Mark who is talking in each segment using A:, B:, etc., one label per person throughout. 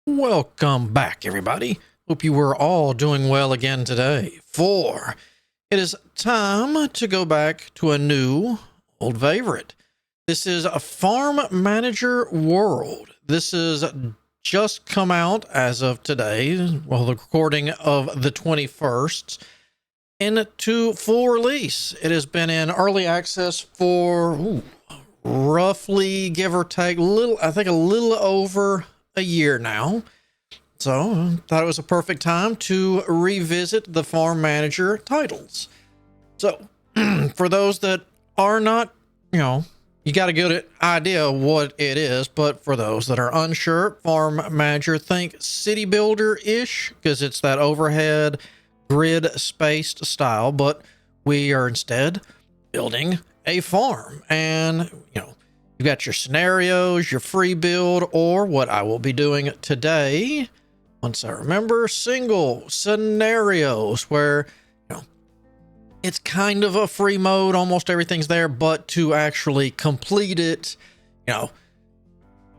A: Welcome back, everybody. Hope you were all doing well again today. For it is time to go back to a new old favorite. This is a Farm Manager World. This is just come out as of today, well, the recording of the 21st, into full release. It has been in early access for roughly, give or take, a little over a year now. So thought it was a perfect time to revisit the Farm Manager titles. So for those that are not, you got a good idea of what it is, but for those that are unsure, Farm Manager, think city builder-ish, because it's that overhead grid spaced style, but we are instead building a farm. And you've got your scenarios, your free build, or what I will be doing today, once I remember, single scenarios, where it's kind of a free mode, almost everything's there, but to actually complete it,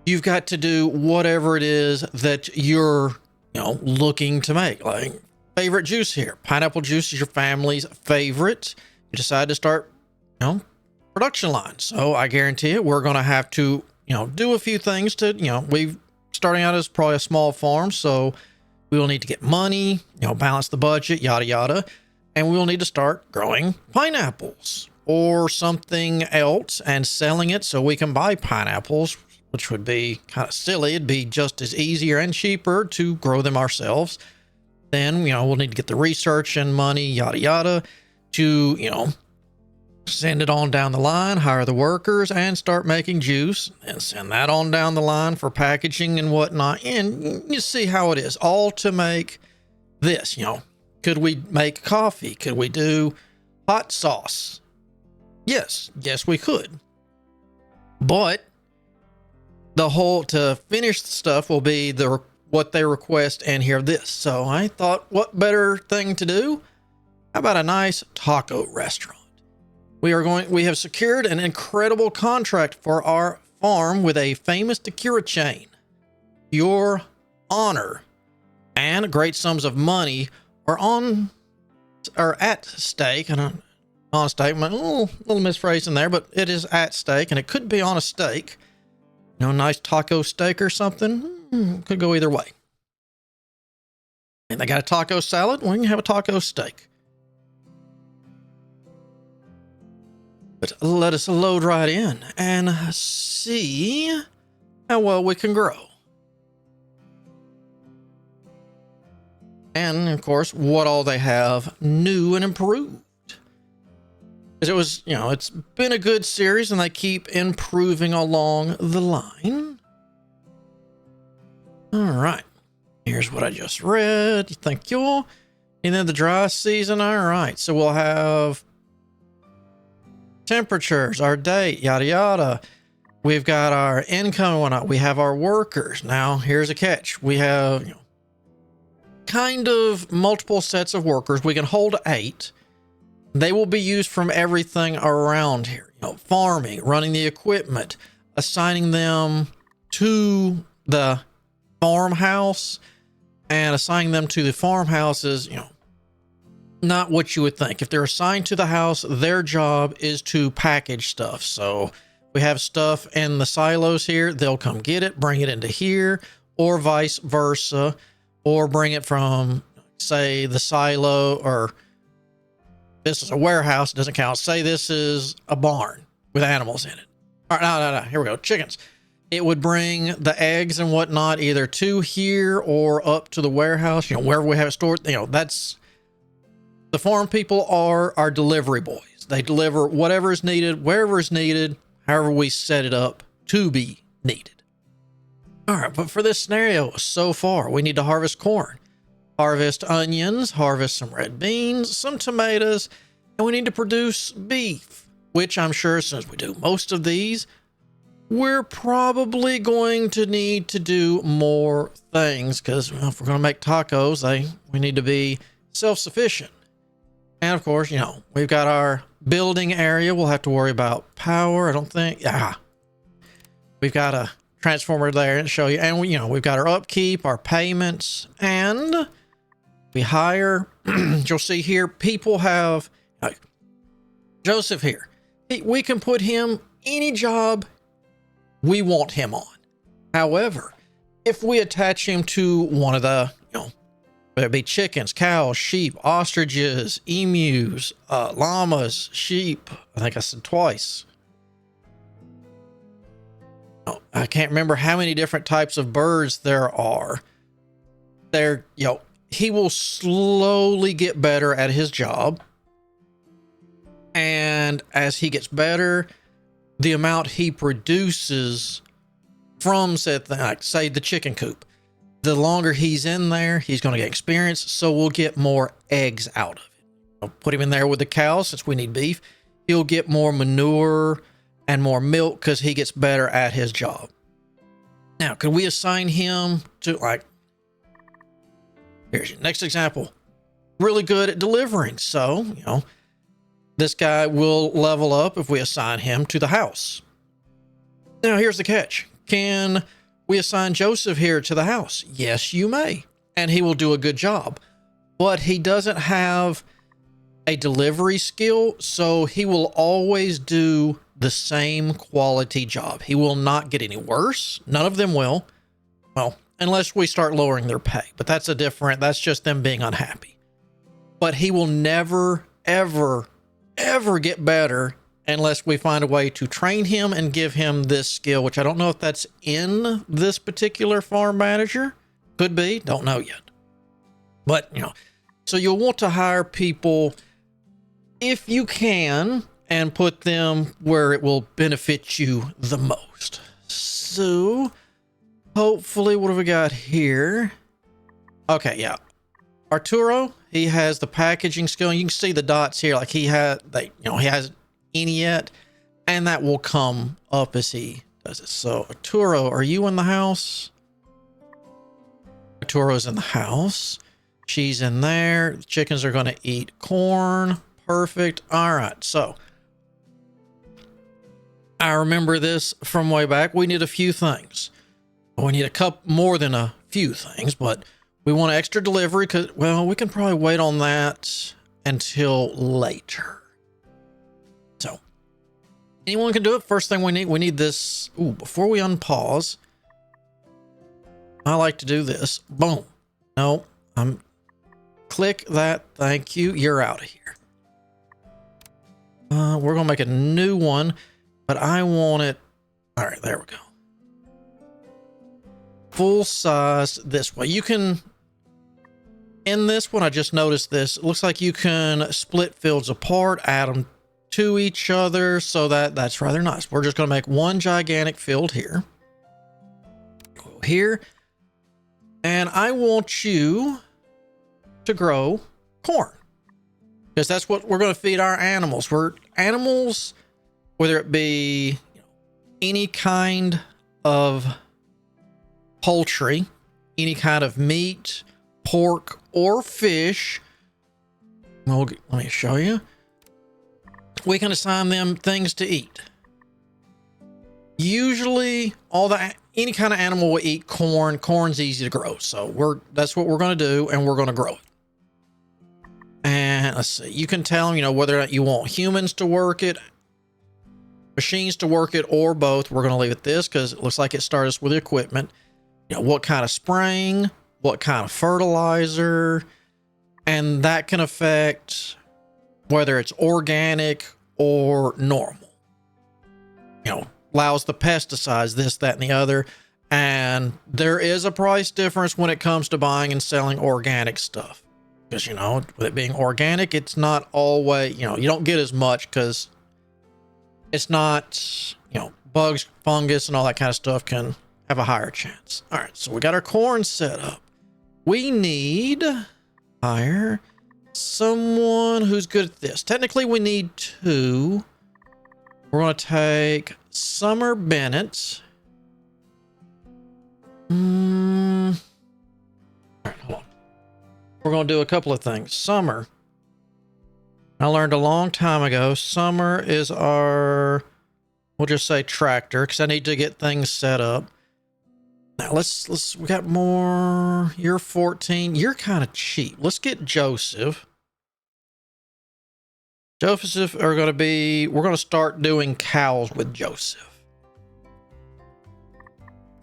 A: you've got to do whatever it is that you're looking to make. Like, favorite juice here, pineapple juice is your family's favorite. You decide to start production line. So I guarantee it, we're going to have to, do a few things to, we've starting out as probably a small farm. So we will need to get money, balance the budget, yada, yada. And we will need to start growing pineapples or something else and selling it so we can buy pineapples, which would be kind of silly. It'd be just as easier and cheaper to grow them ourselves. Then, we'll need to get the research and money, yada, yada, to, send it on down the line, hire the workers, and start making juice, and send that on down the line for packaging and whatnot. And you see how it is, all to make this. Could we make coffee? Could we do hot sauce? Yes, we could. But the whole to finish the stuff will be what they request and hear this. So I thought, what better thing to do? How about a nice taco restaurant? We have secured an incredible contract for our farm with a famous tequila chain. Your honor and great sums of money are at stake. And on stake, a little misphrasing there, but it is at stake, and it could be on a steak. Nice taco steak or something. Could go either way. And they got a taco salad. We can have a taco steak. But let us load right in and see how well we can grow. And, of course, what all they have new and improved. Because it was, it's been a good series and they keep improving along the line. All right. Here's what I just read. Thank you. And then the dry season. All right. So we'll have temperatures, our date, yada, yada. We've got our income and whatnot. We have our workers. Now, here's a catch. We have, kind of multiple sets of workers. We can hold 8. They will be used from everything around here. Farming, running the equipment, assigning them to the farmhouse, and assigning them to the farmhouses, not what you would think. If they're assigned to the house, their job is to package stuff. So we have stuff in the silos here. They'll come get it, bring it into here, or vice versa, or bring it from, say, the silo, or this is a warehouse. It doesn't count. Say this is a barn with animals in it. All right, no. Here we go. Chickens. It would bring the eggs and whatnot either to here or up to the warehouse, wherever we have it stored. That's the farm people are our delivery boys. They deliver whatever is needed, wherever is needed, however we set it up to be needed. All right, but for this scenario so far, we need to harvest corn, harvest onions, harvest some red beans, some tomatoes, and we need to produce beef, which I'm sure since we do most of these, we're probably going to need to do more things because if we're going to make tacos, we need to be self-sufficient. And of course, we've got our building area. We'll have to worry about power. I don't think. We've got a transformer there and show you. And we, we've got our upkeep, our payments, and we hire. You'll see here, people have Joseph here. We can put him any job we want him on. However, if we attach him to one of the, whether it be chickens, cows, sheep, ostriches, emus, llamas, sheep, I think I said twice. I can't remember how many different types of birds there are. He will slowly get better at his job. And as he gets better, the amount he produces from, say, the chicken coop, the longer he's in there, he's going to get experience. So we'll get more eggs out of it. I'll put him in there with the cows since we need beef. He'll get more manure and more milk because he gets better at his job. Now, could we assign him to, here's your next example. Really good at delivering. So, this guy will level up if we assign him to the house. Now, here's the catch. Can we assign Joseph here to the house? Yes, you may. And he will do a good job. But he doesn't have a delivery skill, so he will always do the same quality job. He will not get any worse. None of them will. Well, unless we start lowering their pay. But that's just them being unhappy. But he will never, ever, ever get better unless we find a way to train him and give him this skill, which I don't know if that's in this particular farm manager. Could be, don't know yet. But, so you'll want to hire people if you can and put them where it will benefit you the most. So hopefully, what have we got here? Okay, yeah. Arturo, he has the packaging skill. You can see the dots here, like he hasn't any yet, and that will come up as he does it. So Arturo, are you in the house? Arturo's in the house. She's in there. The chickens are going to eat corn. Perfect. All right. So I remember this from way back. We need a few things. We need a couple more than a few things, but we want extra delivery because, we can probably wait on that until later. So anyone can do it. First thing we need this. Ooh, before we unpause, I like to do this. Boom. No, click that. Thank you. You're out of here. We're going to make a new one, but I want it. All right, there we go. Full size this way. You can, in this one, I just noticed this. It looks like you can split fields apart, add them to each other. So that's rather nice. We're just going to make one gigantic field here. Go here. And I want you to grow corn. Because that's what we're going to feed our animals. Animals, whether it be any kind of poultry, any kind of meat, pork, or fish. Well, let me show you. We can assign them things to eat. Usually, any kind of animal will eat corn. Corn's easy to grow, so that's what we're going to do, and we're going to grow it. And let's see, you can tell them, whether or not you want humans to work it, machines to work it, or both. We're going to leave it this because it looks like it starts with the equipment. What kind of spraying, what kind of fertilizer, and that can affect whether it's organic or normal. Allows the pesticides, this, that, and the other. And there is a price difference when it comes to buying and selling organic stuff. Because, with it being organic, it's not always, you don't get as much because it's not, bugs, fungus, and all that kind of stuff can have a higher chance. All right, so we got our corn set up. We need hire someone who's good at this. Technically, we need two. We're going to take Summer Bennett. All right, hold on. We're going to do a couple of things. Summer, I learned a long time ago, Summer is our, we'll just say tractor, because I need to get things set up. Now we got more. You're 14. You're kind of cheap. Let's get Joseph. Joseph are going to be, we're going to start doing cows with Joseph.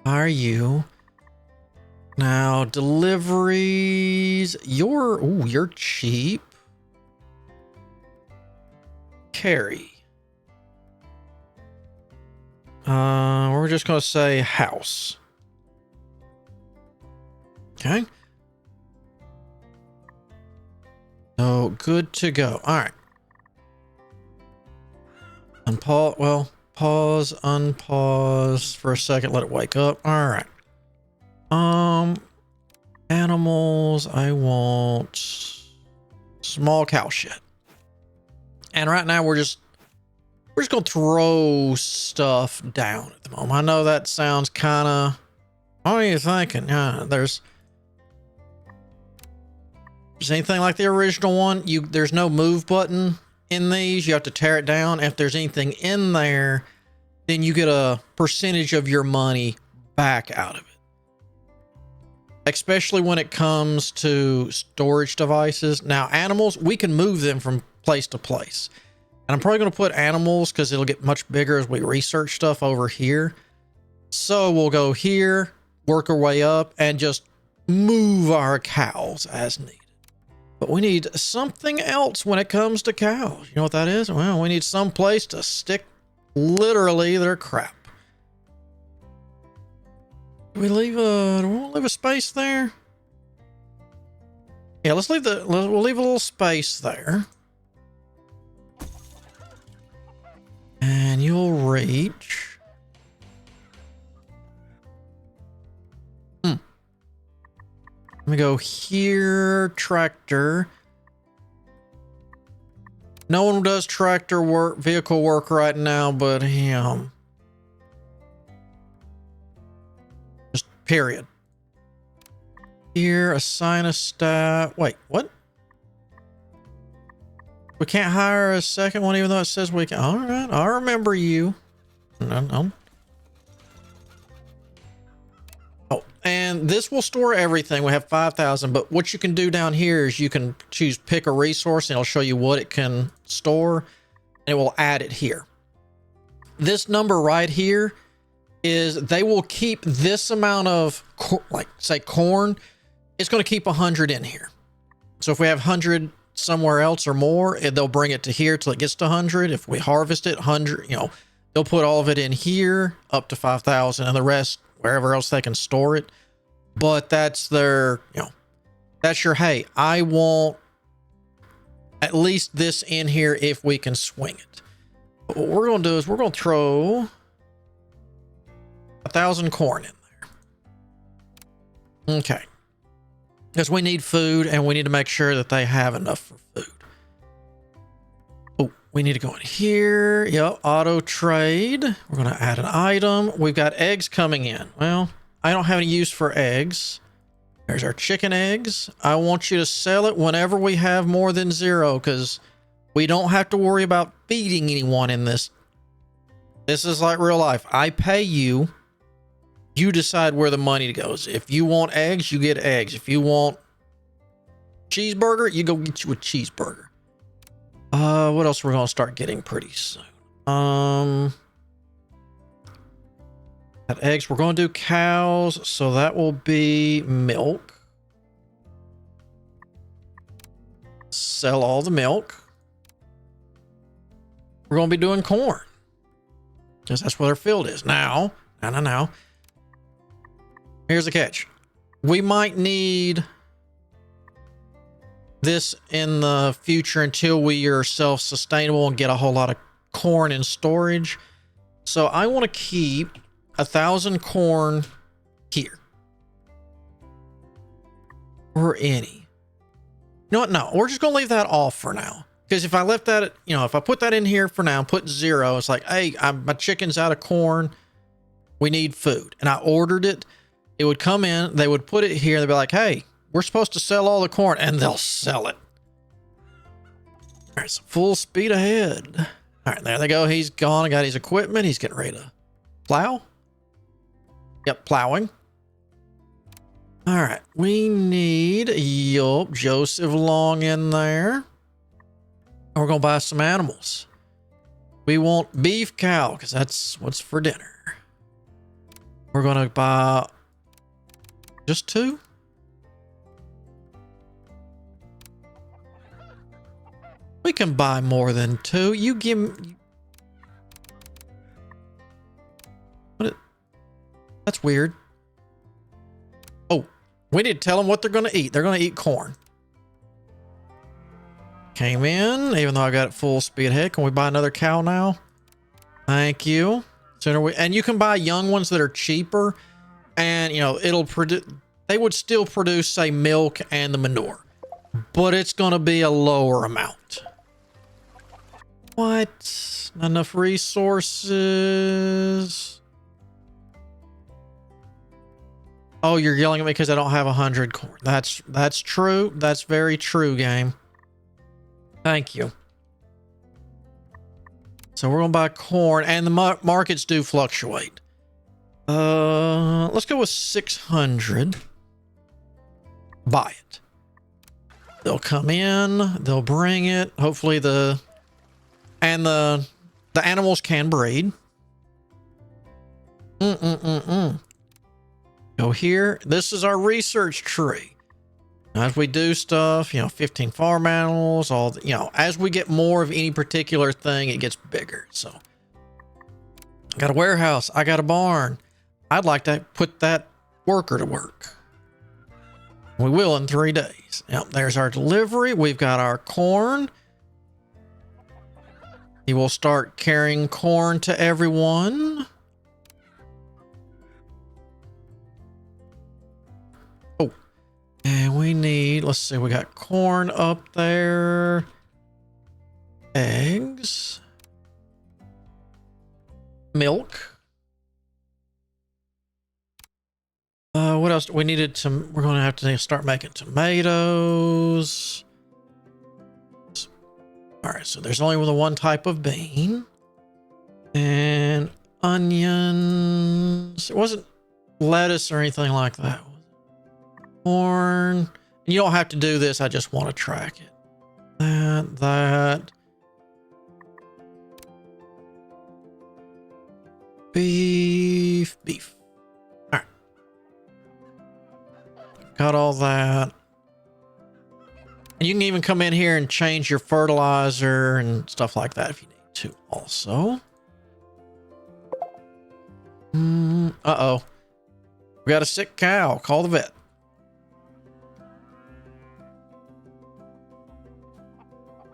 A: Are you? Now, deliveries. You're cheap. Carry. We're just going to say house. Okay. So, good to go. All right. Pause, unpause for a second. Let it wake up. All right. Animals. I want small cow shed. And right now we're just gonna throw stuff down at the moment. I know that sounds kind of. What are you thinking? There's anything like the original one. There's no move button in these. You have to tear it down. If there's anything in there, then you get a percentage of your money back out of it. Especially when it comes to storage devices. Now, animals, we can move them from place to place. And I'm probably going to put animals because it'll get much bigger as we research stuff over here. So we'll go here, work our way up, and just move our cows as needed. But we need something else when it comes to cows. You know what that is? Well, we need some place to stick literally their crap. Do we leave a space there? Yeah, we'll leave a little space there. And you'll reach. Let me go here, tractor. No one does tractor work, vehicle work right now, but him. Just period. Here, assign a staff. Wait, what? We can't hire a second one even though it says we can. All right, I remember you. No. Oh, and this will store everything. We have 5,000, but what you can do down here is you can choose pick a resource and it'll show you what it can store and it will add it here. This number right here is they will keep this amount of, like say corn, it's going to keep 100 in here. So if we have 100 somewhere else or more, they'll bring it to here till it gets to 100. If we harvest it 100, they'll put all of it in here up to 5,000 and the rest wherever else they can store it. But that's their, that's your, hey, I want at least this in here if we can swing it. But what we're going to do is we're going to throw 1,000 corn in there. Okay. Because we need food and we need to make sure that they have enough for food. Oh, we need to go in here. Yep, auto trade. We're going to add an item. We've got eggs coming in. Well, I don't have any use for eggs. There's our chicken eggs. I want you to sell it whenever we have more than 0 because we don't have to worry about feeding anyone in this. This is like real life. I pay you. You decide where the money goes. If you want eggs, you get eggs. If you want cheeseburger, you go get you a cheeseburger. What else we're going to start getting pretty soon? Got eggs. We're going to do cows. So that will be milk. Sell all the milk. We're going to be doing corn. Because that's what our field is. Now. Here's the catch. We might need this in the future until we are self-sustainable and get a whole lot of corn in storage. So I want to keep 1,000 corn here. Or any. You know what? No, we're just going to leave that off for now. Because if I left that, if I put that in here for now, put 0, it's like, hey, my chicken's out of corn. We need food. And I ordered it. It would come in, they would put it here, they'd be like, hey, we're supposed to sell all the corn, and they'll sell it. All right, so full speed ahead. All right, there they go. He's gone. I got his equipment. He's getting ready to plow. Yep, plowing. All right, we need, yup, Joseph Long in there. And we're going to buy some animals. We want beef cow because that's what's for dinner. We're going to buy just 2. We can buy more than 2. You give me... That's weird. Oh, we need to tell them what they're going to eat. They're going to eat corn. Came in, even though I got it full speed ahead. Can we buy another cow now? Thank you. Sooner we... And you can buy young ones that are cheaper. And, you know, it'll produce... They would still produce, say, milk and the manure. But it's going to be a lower amount. What? Not enough resources. Oh, you're yelling at me because I don't have 100 corn. That's true. That's very true, game. Thank you. So we're going to buy corn, and the markets do fluctuate. Let's go with 600. Buy it. They'll come in. They'll bring it. Hopefully the animals can breed. Go here. This is our research tree. As we do stuff, you know, 15 farm animals, all the, you know, as we get more of any particular thing, it gets bigger. So I got a warehouse. I got a barn. I'd like to put that worker to work. We will in 3 days. Yep, there's our delivery. We've got our corn. He will start carrying corn to everyone. Oh, and we need, let's see, we got corn up there. Eggs. Milk. What else? We needed some, we're going to have to start making tomatoes. All right, so there's only the one type of bean. And onions. It wasn't lettuce or anything like that. Corn. You don't have to do this. I just want to track it. That. Beef. All right. Got all that. And you can even come in here and change your fertilizer and stuff like that if you need to also. Uh-oh. We got a sick cow. Call the vet.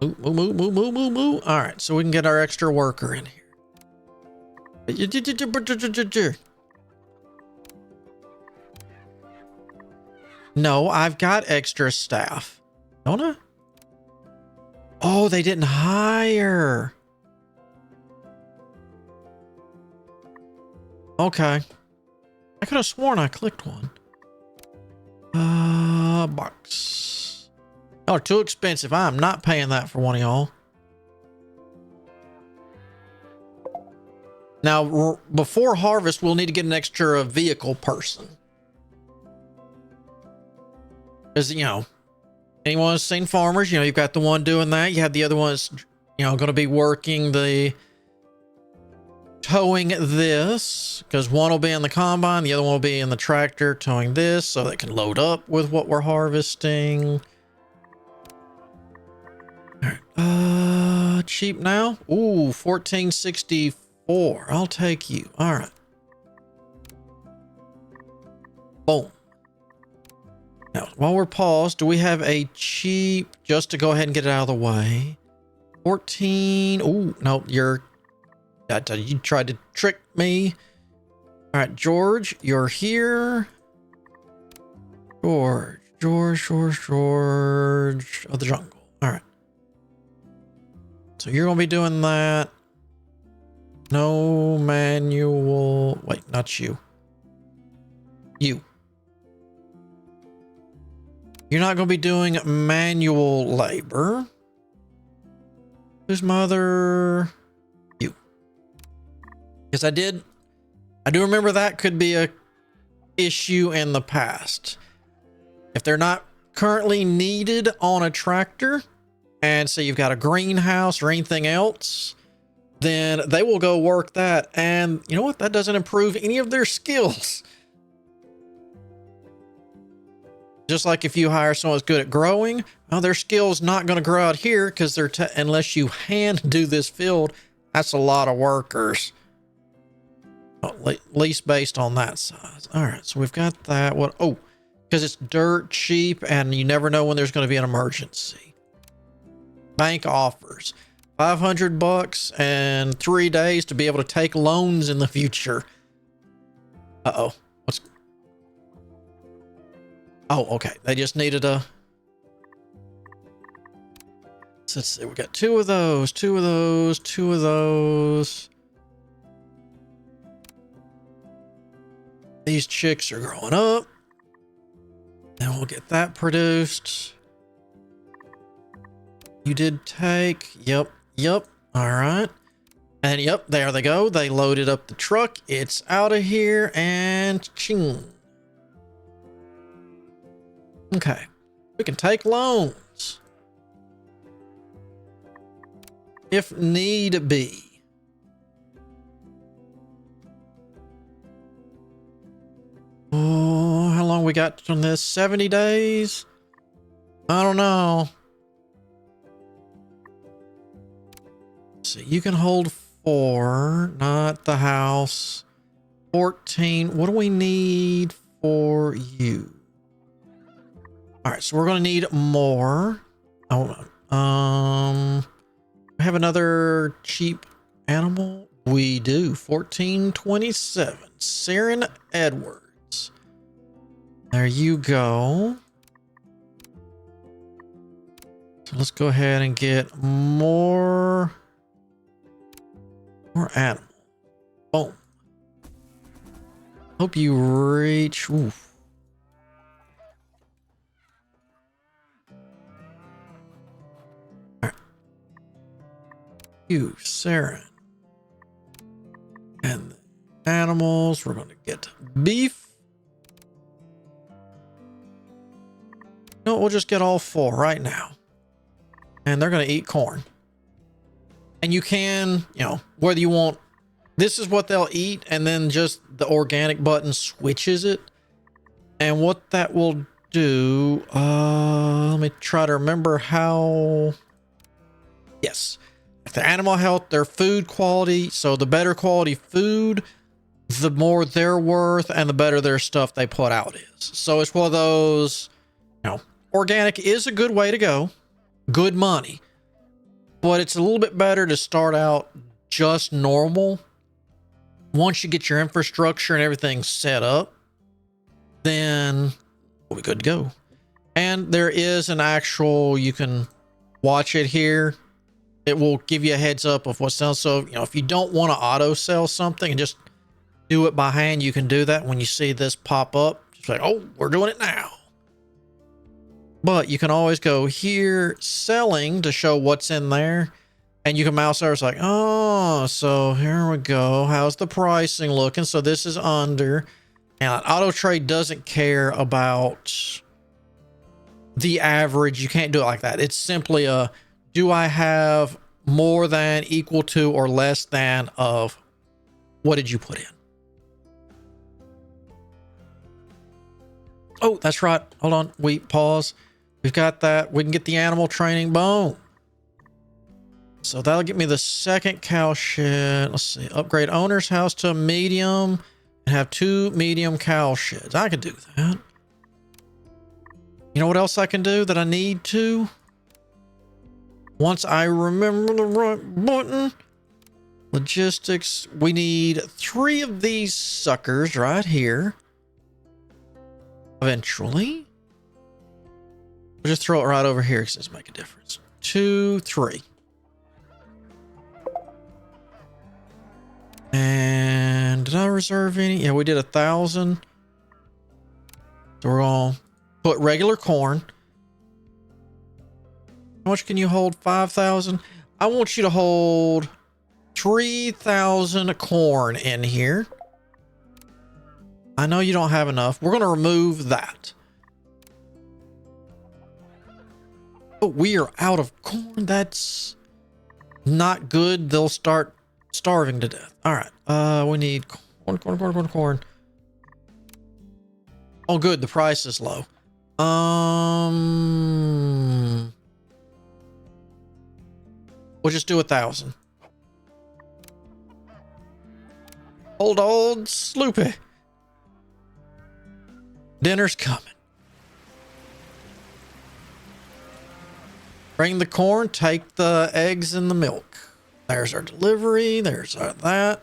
A: Moo. All right, so we can get our extra worker in here. No, I've got extra staff. Don't I? Oh, they didn't hire. Okay. I could have sworn I clicked one. Box. Oh, too expensive. I'm not paying that for one of y'all. Now, before harvest, we'll need to get an extra vehicle person. Because, you know, anyone who's seen farmers, you know, you've got the one doing that. You have the other one that's, you know, going to be working the towing this. Because one will be in the combine. The other one will be in the tractor towing this. So they can load up with what we're harvesting. All right. Cheap now. Ooh, 1464. I'll take you. All right. Boom. Now, while we're paused, do we have a cheap, just to go ahead and get it out of the way? 14. Ooh, no, you tried to trick me. All right, George, you're here. George of the jungle. All right. So you're going to be doing that. No manual. Wait, not you. You. You're not going to be doing manual labor. Whose mother? You. Because I do remember that could be a issue in the past. If they're not currently needed on a tractor, and say you've got a greenhouse or anything else, then they will go work that. And you know what? That doesn't improve any of their skills. Just like if you hire someone who's good at growing, well, their skill's not going to grow out here because they're unless you hand do this field. That's a lot of workers. At least based on that size. All right, so we've got that. What? Oh, because it's dirt cheap and you never know when there's going to be an emergency. Bank offers $500 and 3 days to be able to take loans in the future. Uh-oh. What's... Oh, okay. They just needed a... Let's see. We got two of those, two of those, two of those. These chicks are growing up. And we'll get that produced. You did take... Yep. Yep. All right. And yep, there they go. They loaded up the truck. It's out of here and ching. Okay. We can take loans if need be. Oh, how long we got on this? 70 days? I don't know. Let's see, you can hold 4, not the house. 14. What do we need for you? All right, so we're going to need more. Hold on. We have another cheap animal. We do. 1427. Saren Edwards. There you go. So let's go ahead and get more animal. Boom. Hope you reach. Oof. You, Saren. And the animals, we're going to get beef. No, we'll just get all 4 right now. And they're going to eat corn. And you can, you know, whether you want, this is what they'll eat, and then just the organic button switches it. And what that will do, let me try to remember how. Yes. Their animal health, their food quality. So the better quality food, the more they're worth and the better their stuff they put out is. So it's one of those, you know, organic is a good way to go. Good money. But it's a little bit better to start out just normal. Once you get your infrastructure and everything set up, then we'll be good to go. And there is an actual, you can watch it here. It will give you a heads up of what's done. So, you know, if you don't want to auto sell something and just do it by hand, you can do that. When you see this pop up, it's like, oh, we're doing it now. But you can always go here, selling, to show what's in there. And you can mouse over. It's like, oh, so here we go. How's the pricing looking? So this is under. And auto trade doesn't care about the average. You can't do it like that. It's simply a, do I have more than, equal to, or less than of what did you put in? Oh, that's right. Hold on. Pause. We've got that. We can get the animal training. Boom. So that'll get me the second cow shed. Let's see. Upgrade owner's house to a medium and have 2 medium cow sheds. I could do that. You know what else I can do that I need to? Once I remember the right button. Logistics. We need 3 of these suckers right here. Eventually. We'll just throw it right over here because it's make a difference. 2, 3. And did I reserve any? Yeah, we did 1,000. So we're going to put regular corn. How much can you hold? 5,000. I want you to hold 3,000 corn in here. I know you don't have enough. We're going to remove that. Oh, we are out of corn. That's not good. They'll start starving to death. All right. We need corn. Oh, good. The price is low. We'll just do 1,000. Old Sloopy. Dinner's coming. Bring the corn, take the eggs and the milk. There's our delivery. There's that.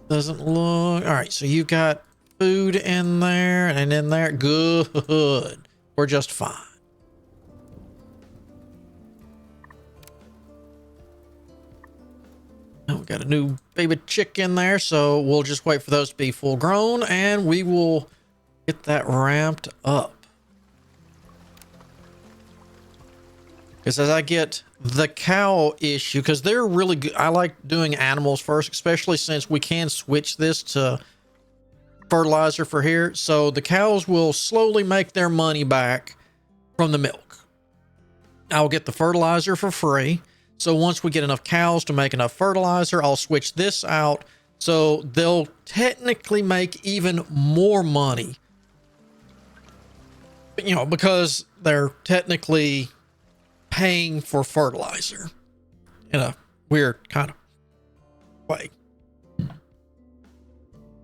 A: Doesn't look... All right, so you've got food in there and in there. Good. We're just fine. Now we got a new baby chick in there, so we'll just wait for those to be full grown and we will get that ramped up. Because as I get the cow issue, because they're really good. I like doing animals first, especially since we can switch this to fertilizer for here. So the cows will slowly make their money back from the milk. I'll get the fertilizer for free. So once we get enough cows to make enough fertilizer, I'll switch this out. So they'll technically make even more money. You know, because they're technically paying for fertilizer in a weird kind of way.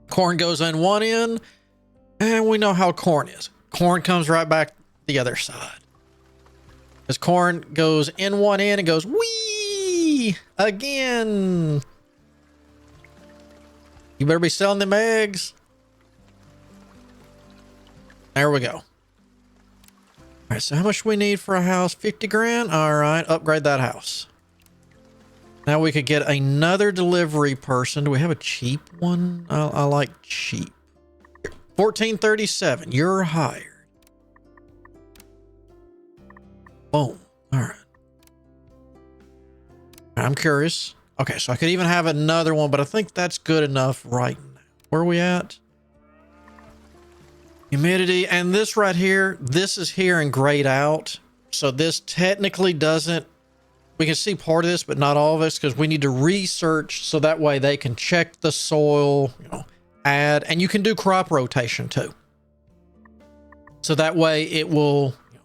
A: Corn goes in one end, and we know how corn is. Corn comes right back the other side. As corn goes in one end and goes wee again. You better be selling them eggs. There we go. All right, so how much we need for a house? 50 grand? All right, upgrade that house. Now we could get another delivery person. Do we have a cheap one? I like cheap. 1437, you're hired. Boom. All right. I'm curious. Okay, so I could even have another one, but I think that's good enough right now. Where are we at? Humidity, and this right here, this is here and grayed out. So this technically doesn't, we can see part of this, but not all of this, because we need to research so that way they can check the soil, you know, add, and you can do crop rotation too. So that way it will, you know,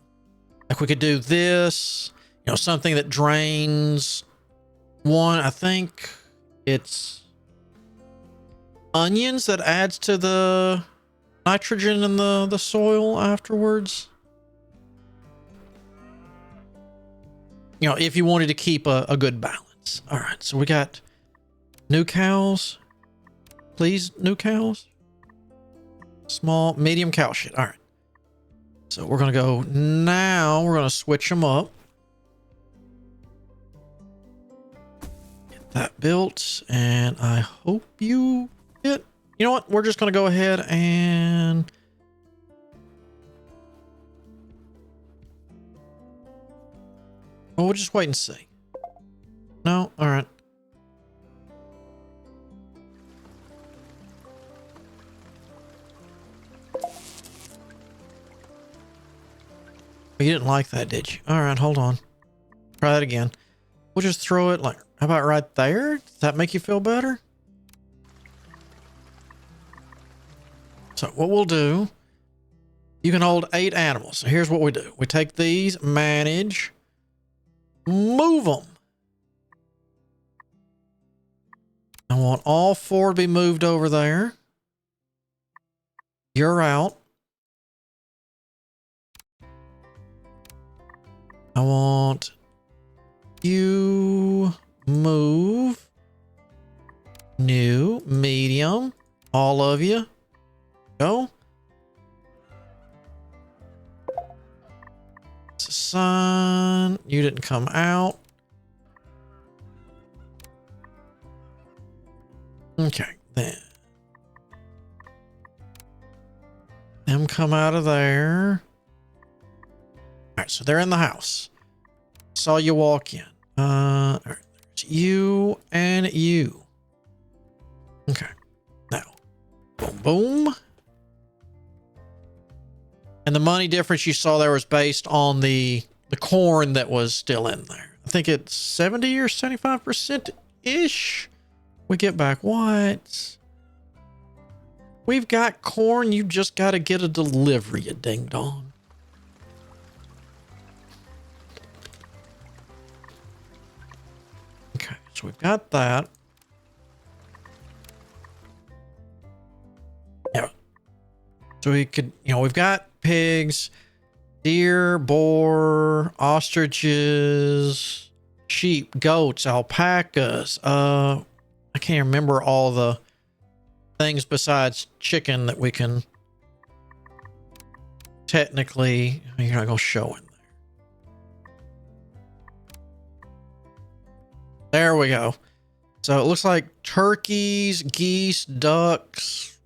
A: like we could do this, you know, something that drains one, I think it's onions that adds to the nitrogen in the soil afterwards. You know, if you wanted to keep a good balance. All right, so we got new cows. Please, new cows. Small, medium cow shit. All right. So we're going to go now. We're going to switch them up. Get that built. And I hope you get... You know what? We're just going to go ahead and... Well, we'll just wait and see. No? All right. You didn't like that, did you? All right, hold on. Try that again. We'll just throw it like, how about right there? Does that make you feel better? So what we'll do, you can hold 8 animals. So here's what we do. We take these, manage, move them. I want all 4 to be moved over there. You're out. I want you move. New, medium, all of you. Go. It's a sun. You didn't come out. Okay, then. Them come out of there. All right, so they're in the house. Saw you walk in. All right, there's you and you. Okay, now, boom, boom. And the money difference you saw there was based on the corn that was still in there. I think it's 70 or 75%-ish. We get back what? We've got corn. You just got to get a delivery, you ding dong. Okay, so we've got that. Yeah. So we could, we've got pigs, deer, boar, ostriches, sheep, goats, alpacas. I can't remember all the things besides chicken that we can technically, you're not going to show in there. There we go. So it looks like turkeys, geese, ducks,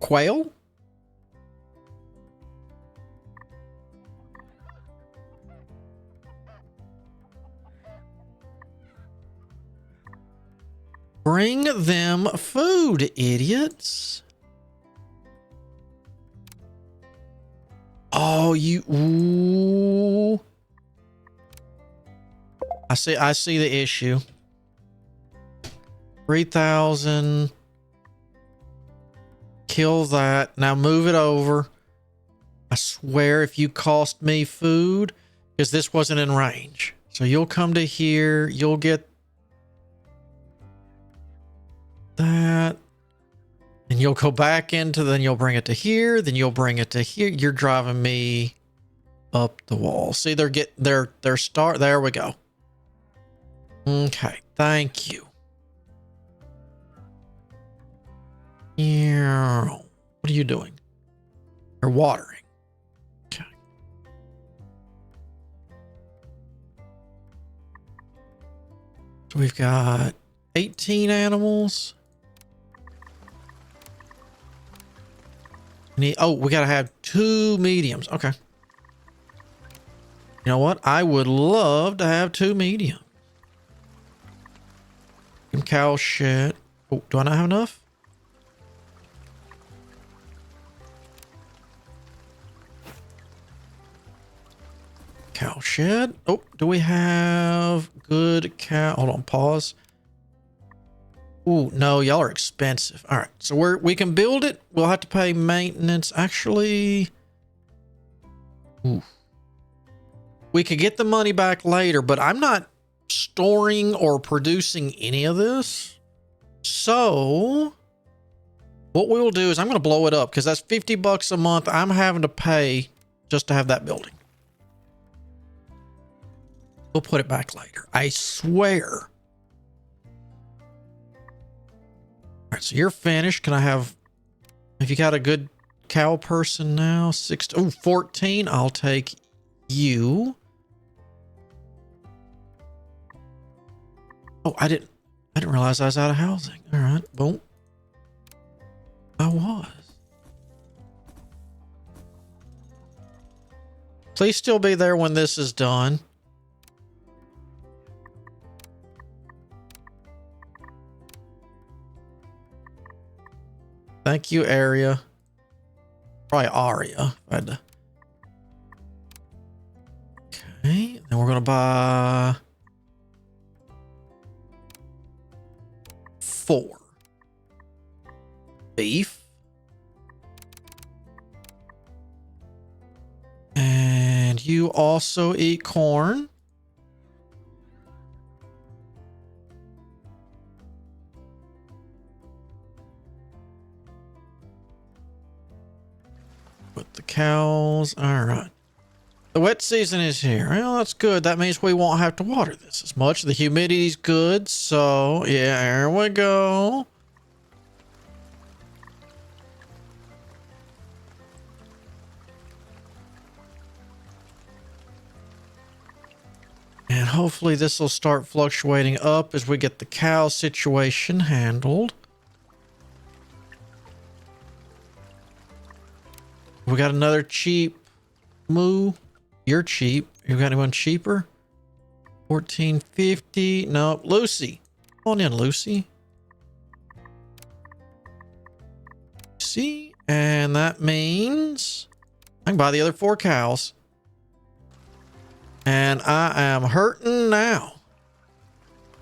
A: quail. Bring them food, idiots. Oh, you. Ooh. I see the issue. 3,000. Kill that. Now move it over. I swear if you cost me food, because this wasn't in range. So you'll come to here. You'll get that. And you'll go back into, then you'll bring it to here. Then you'll bring it to here. You're driving me up the wall. See, they're start. There we go. Okay. Thank you. What are you doing? You're watering. Okay. So we've got 18 animals. We gotta have 2 mediums. Okay. You know what? I would love to have 2 mediums. Cow shit. Oh, do I not have enough? Cow shed. Oh, do we have good cow? Hold on, pause. Ooh, no, y'all are expensive. All right, so we can build it. We'll have to pay maintenance. Actually, ooh, we could get the money back later, but I'm not storing or producing any of this. So what we will do is I'm going to blow it up because that's $50 a month I'm having to pay just to have that building. We'll put it back later. I swear. All right, so you're finished. Can I have you got a good cow person now? 14. I'll take you. Oh, I didn't realize I was out of housing. All right. Well, I was. Please still be there when this is done. Thank you, Area. Probably Aria. Okay. Then we're going to buy 4 beef. And you also eat corn. Put the cows. All right. The wet season is here. Well, that's good. That means we won't have to water this as much. The humidity's good. So, yeah, there we go. And hopefully this will start fluctuating up as we get the cow situation handled. We got another cheap moo. You're cheap. You got anyone cheaper? $14.50. Nope. Lucy. Come on in, Lucy. See? And that means I can buy the other 4 cows. And I am hurting now.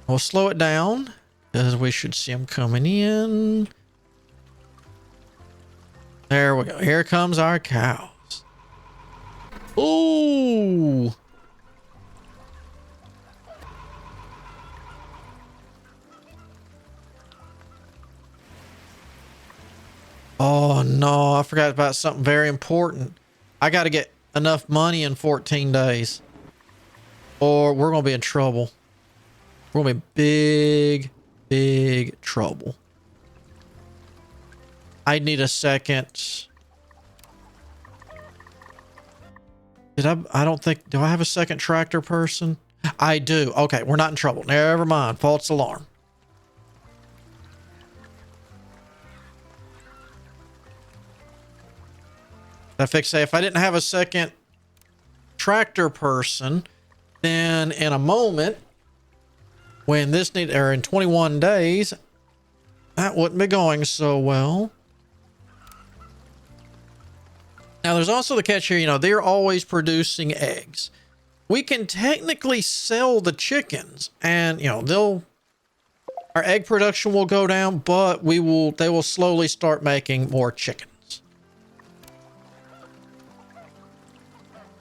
A: We'll slow it down because we should see them coming in. There we go. Here comes our cows. Ooh. Oh no, I forgot about something very important. I got to get enough money in 14 days or we're going to be in trouble. We're going to be big trouble. I need a second. I don't think, do I have a second tractor person? I do. Okay, we're not in trouble. Never mind. False alarm. I fix say if I didn't have a second tractor person, then in a moment when this need or in 21 days, that wouldn't be going so well. Now there's also the catch here, you know, they're always producing eggs. We can technically sell the chickens and, you know, our egg production will go down, but they will slowly start making more chickens.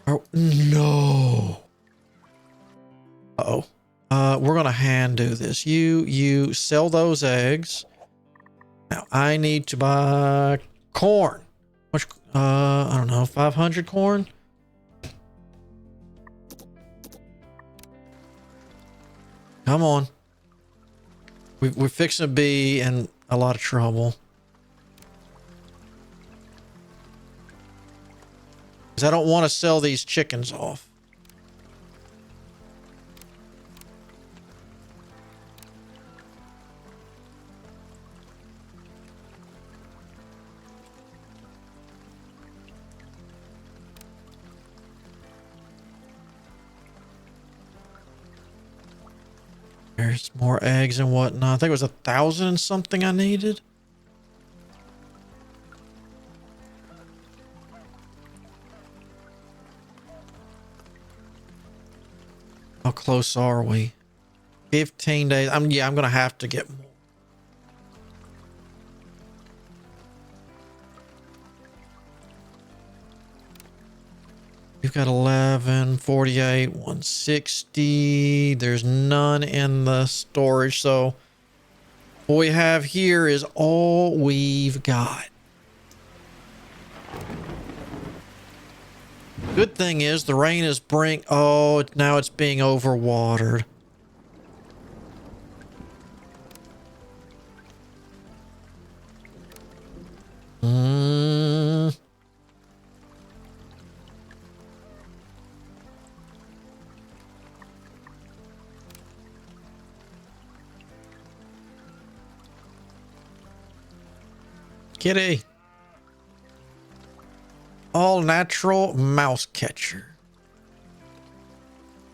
A: Oh, no. Uh-oh. We're going to hand do this. You sell those eggs. Now, I need to buy corn. Much, I don't know, 500 corn? Come on. We're fixing to be in a lot of trouble. Because I don't want to sell these chickens off. There's more eggs and whatnot. I think it was 1,000 and something I needed. How close are we? 15 days. I'm going to have to get more. We've got 11, 48, 160. There's none in the storage. So what we have here is all we've got. Good thing is the rain is oh, now it's being overwatered. Kitty. All natural mouse catcher.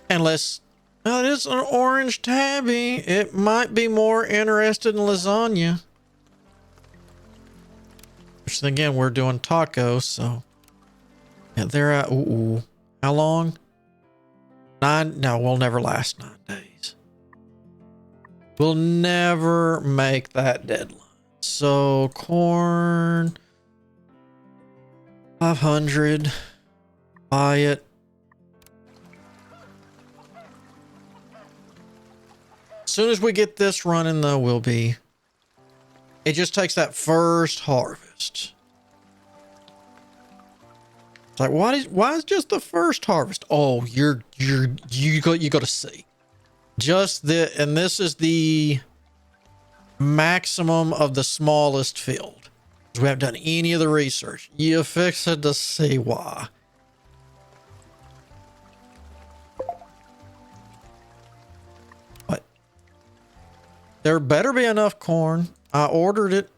A: Unless, well, it is an orange tabby. It might be more interested in lasagna. Which again, we're doing tacos, so. Yeah, they're at, ooh. How long? 9, no, we'll never last 9 days. We'll never make that deadline. So, corn. 500. Buy it. As soon as we get this running, though, we'll be. It just takes that first harvest. It's like, why is just the first harvest? Oh, you got to see. Just and this is the maximum of the smallest field. We haven't done any of the research. You fix it to see why. What? There better be enough corn. I ordered it.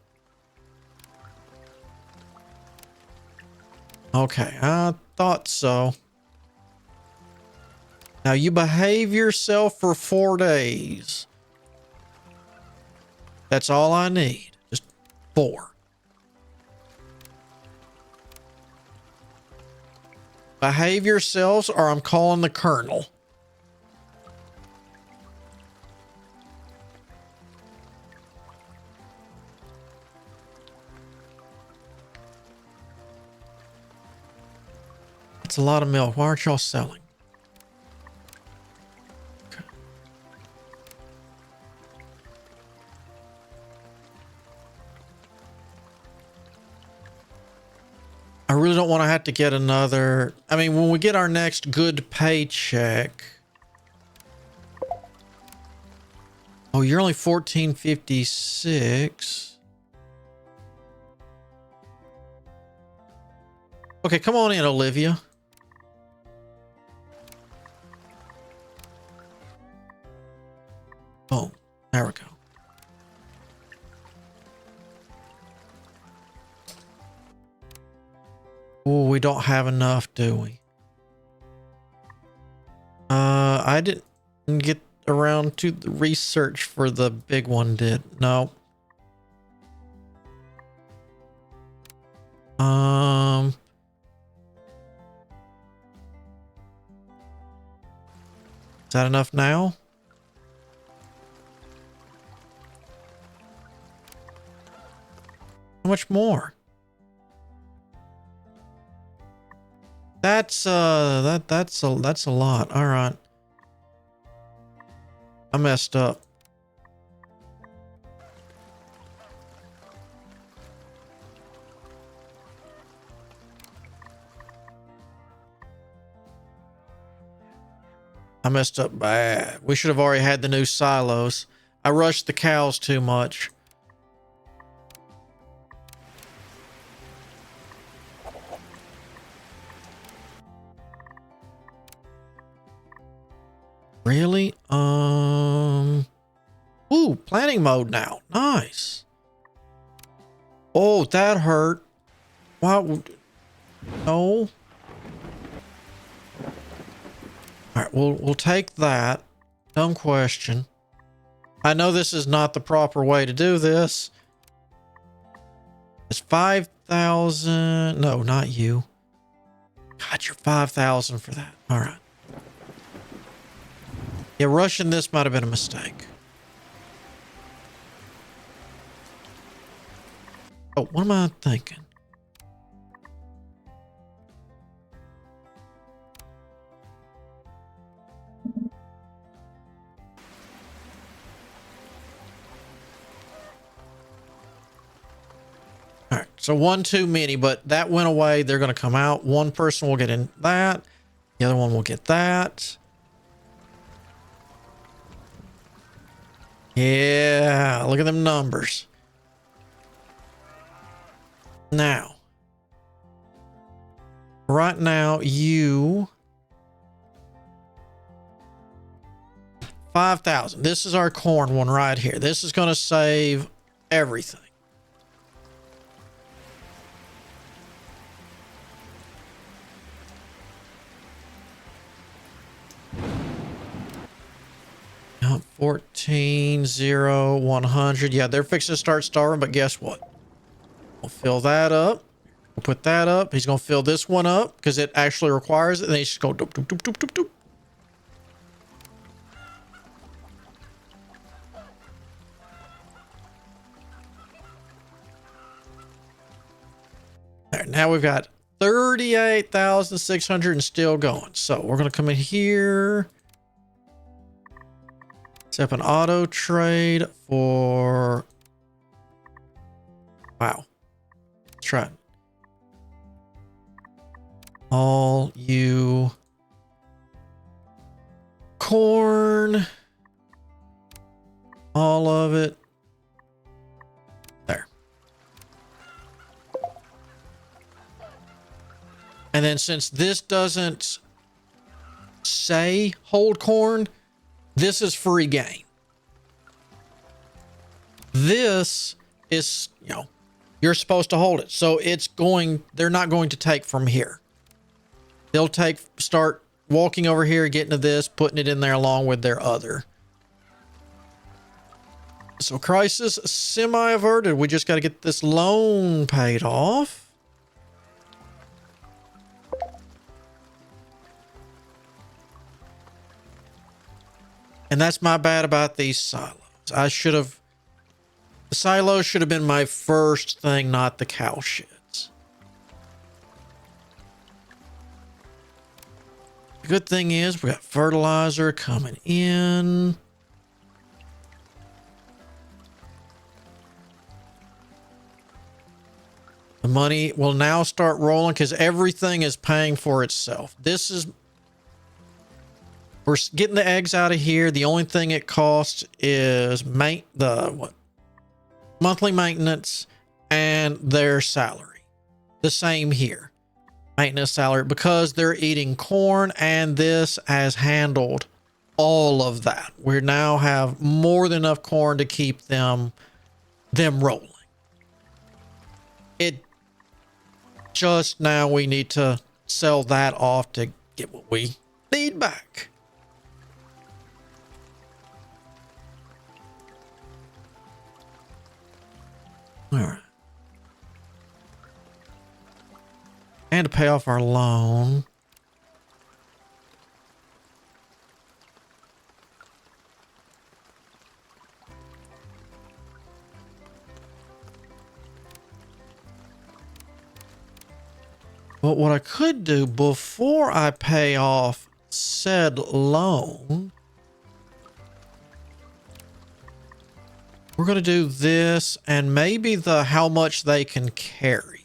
A: Okay, I thought so. Now you behave yourself for 4 days. That's all I need. Just 4. Behave yourselves or I'm calling the colonel. That's a lot of milk. Why aren't y'all selling? Okay. I really don't want to have to get another. I mean, when we get our next good paycheck. Oh, you're only 1456. Okay, come on in, Olivia. Oh, there we go. Oh, we don't have enough, do we? I didn't get around to the research for the big one, did? No. Is that enough now? How much more? That's that's a lot. All right. I messed up. I messed up bad. We should have already had the new silos. I rushed the cows too much. Really? Ooh, planning mode now. Nice. Oh, that hurt. Wow. No. All right, we'll take that. Dumb question. I know this is not the proper way to do this. It's 5,000. No, not you. God, you're 5,000 for that. All right. Yeah, rushing this might have been a mistake. Oh, what am I thinking? All right, so one too many, but that went away. They're going to come out. One person will get in that. The other one will get that. Yeah, look at them numbers. Now, right now, you 5,000. This is our corn one right here. This is going to save everything. Now, 14, 0, 100. Yeah, they're fixing to start starving, but guess what? We'll fill that up. We'll put that up. He's going to fill this one up because it actually requires it. And then he's just go doop, doop, doop, doop, doop, doop. There, now we've got 38,600 and still going. So we're going to come in here. Set up an auto trade for... Wow. Let's try it. All you corn. All of it. There. And then since this doesn't say hold corn, this is free game. This is, you know, you're supposed to hold it. So it's going, they're not going to take from here. They'll start walking over here, getting to this, putting it in there along with their other. So crisis semi-averted. We just got to get this loan paid off. And that's my bad about these silos. The silos should have been my first thing, not the cow sheds. The good thing is we got fertilizer coming in. The money will now start rolling because everything is paying for itself. We're getting the eggs out of here. The only thing it costs is monthly maintenance and their salary. The same here. Maintenance salary, because they're eating corn, and this has handled all of that. We now have more than enough corn to keep them rolling. It just now we need to sell that off to get what we need back. All right. And to pay off our loan. But what I could do before I pay off said loan, we're going to do this and maybe how much they can carry.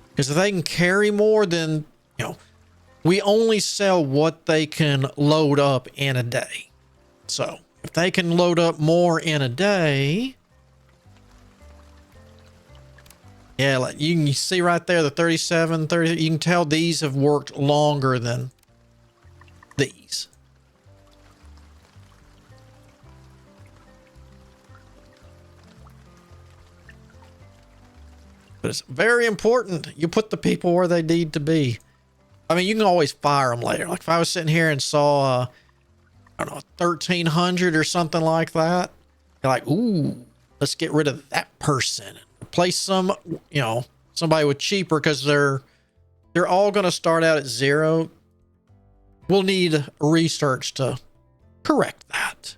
A: Because if they can carry more, then, we only sell what they can load up in a day. So if they can load up more in a day, yeah, like you can see right there, the 37, 30, you can tell these have worked longer than these. But it's very important you put the people where they need to be. I mean, you can always fire them later. Like if I was sitting here and saw, I don't know, 1,300 or something like that, you're like, ooh, let's get rid of that person and replace somebody with cheaper, because they're all going to start out at 0. We'll need research to correct that.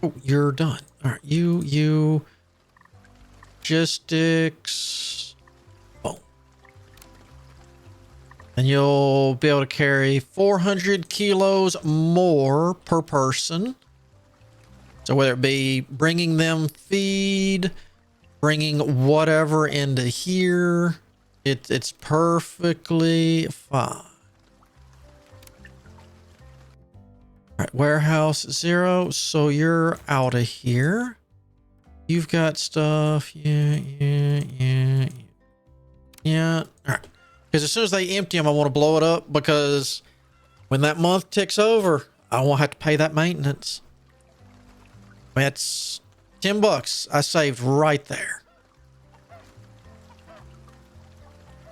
A: Oh, you're done. All right, you logistics. Boom. And you'll be able to carry 400 kilos more per person. So whether it be bringing them feed, bringing whatever into here, it's perfectly fine. All right, warehouse 0. So you're out of here. You've got stuff. Yeah. All right. Because as soon as they empty them, I want to blow it up, because when that month ticks over, I won't have to pay that maintenance. That's $10 I saved right there.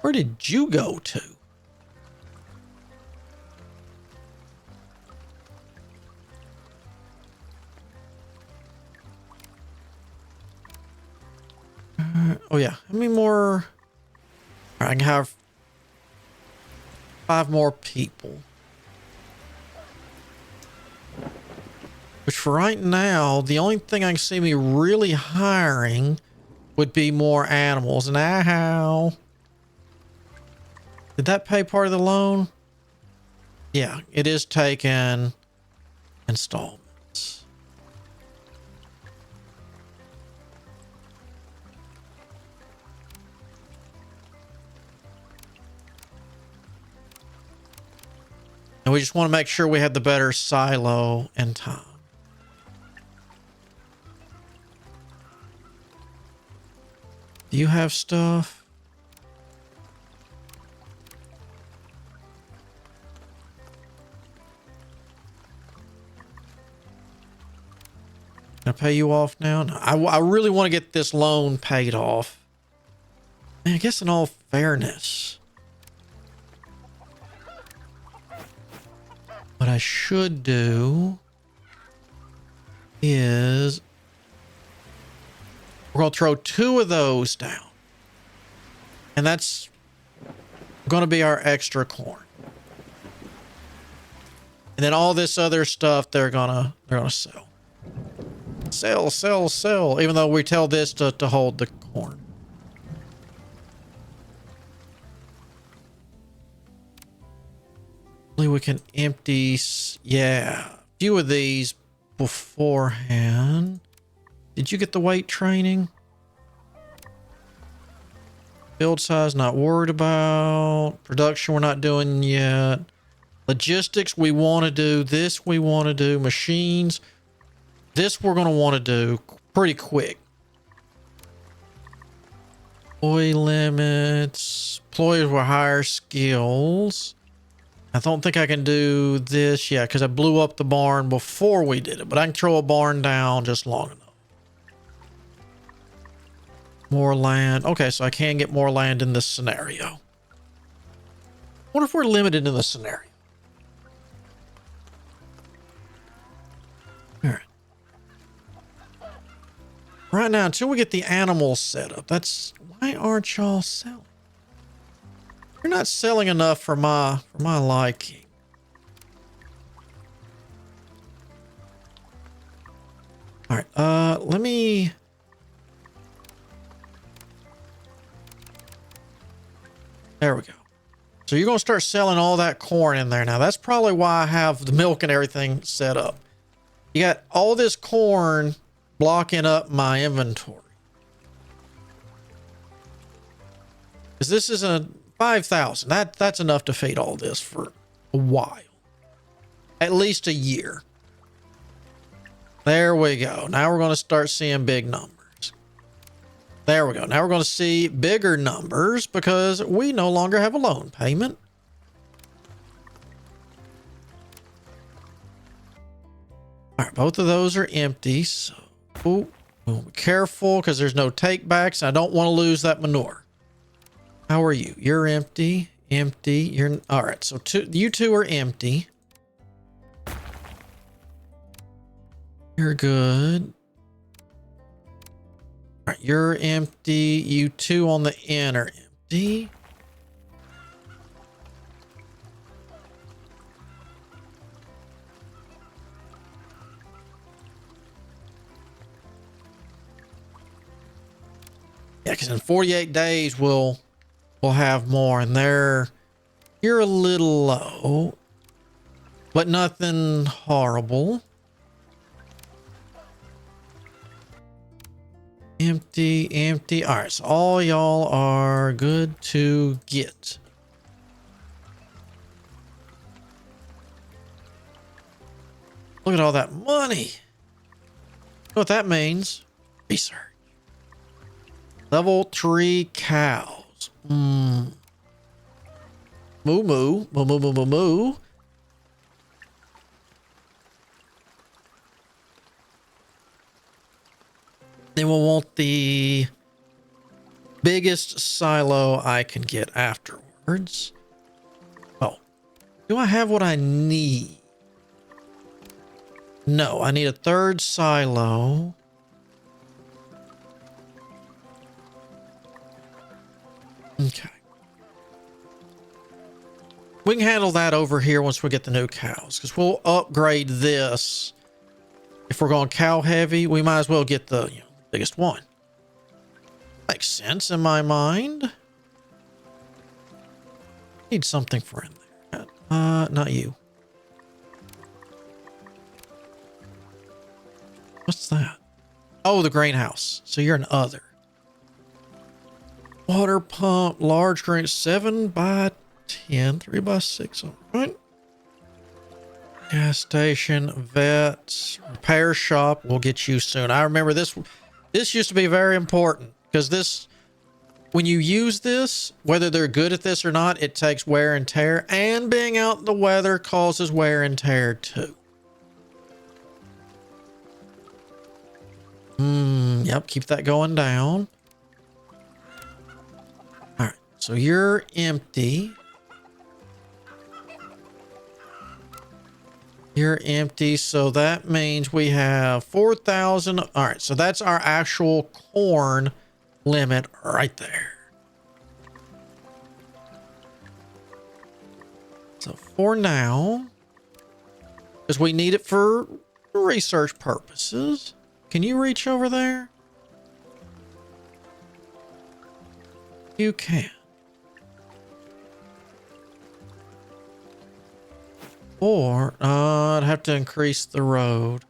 A: Where did you go to? Oh yeah, how many more? All right, I can have 5 more people. Which for right now, the only thing I can see me really hiring would be more animals. Now, did that pay part of the loan? Yeah, it is taking installments. And we just want to make sure we have the better silo in time. Do you have stuff? Can I pay you off now? No, I really want to get this loan paid off. Man, I guess in all fairness, what I should do is we're going to throw 2 of those down. And that's going to be our extra corn. And then all this other stuff they're gonna sell. Sell, sell, sell. Even though we tell this to hold the corn. We can empty, yeah, a few of these beforehand. Did you get the weight training? Build size, not worried about. Production, we're not doing yet. Logistics, we want to do. This, we want to do. Machines, this we're going to want to do pretty quick. Employee limits. Employees with higher skills. I don't think I can do this yet because I blew up the barn before we did it. But I can throw a barn down just long enough. More land. Okay, so I can get more land in this scenario. What if we're limited in this scenario? All right. Right now, until we get the animals set up, that's why aren't y'all selling? You're not selling enough for my liking. All right, let me. There we go. So you're going to start selling all that corn in there now. That's probably why I have the milk and everything set up. You got all this corn blocking up my inventory. Because this is a 5,000. That's enough to feed all this for a while. At least a year. There we go. Now we're going to start seeing big numbers. There we go. Now we're going to see bigger numbers because we no longer have a loan payment. All right, both of those are empty. So, be careful because there's no takebacks. I don't want to lose that manure. How are you? You're empty. Empty. You're all right. So you two are empty. You're good. All right, you're empty. You two on the end are empty. Yeah, because in 48 days we'll have more, and you're a little low, but nothing horrible. Empty, empty. All right, so all y'all are good to get. Look at all that money. You know what that means? Research. Level 3 cows. Moo moo. Moo moo moo moo moo. Then we'll want the biggest silo I can get afterwards. Oh, do I have what I need? No, I need a third silo. Okay. We can handle that over here once we get the new cows, because we'll upgrade this. If we're going cow heavy, we might as well get the biggest one. Makes sense in my mind. Need something for in there. Not you. What's that? Oh, the greenhouse. So you're an other. Water pump, large grain, 7 by 10, 3 by 6. All right. Gas station, vets, repair shop. We'll get you soon. I remember this. This used to be very important because this, when you use this, whether they're good at this or not, it takes wear and tear, and being out in the weather causes wear and tear too. Yep, keep that going down. All right, so you're empty. You're empty, so that means we have 4,000. All right, so that's our actual corn limit right there. So for now, because we need it for research purposes. Can you reach over there? You can. Or I'd have to increase the road.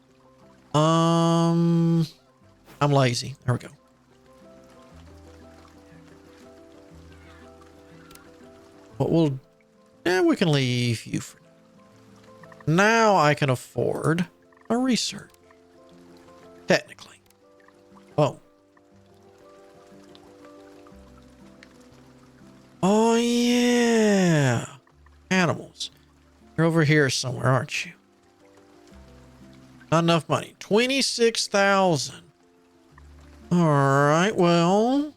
A: I'm lazy. There we go. But we can leave you for now. I can afford a research. Technically. Oh. Oh yeah. Animals. You're over here somewhere, aren't you? Not enough money. 26,000. All right, well.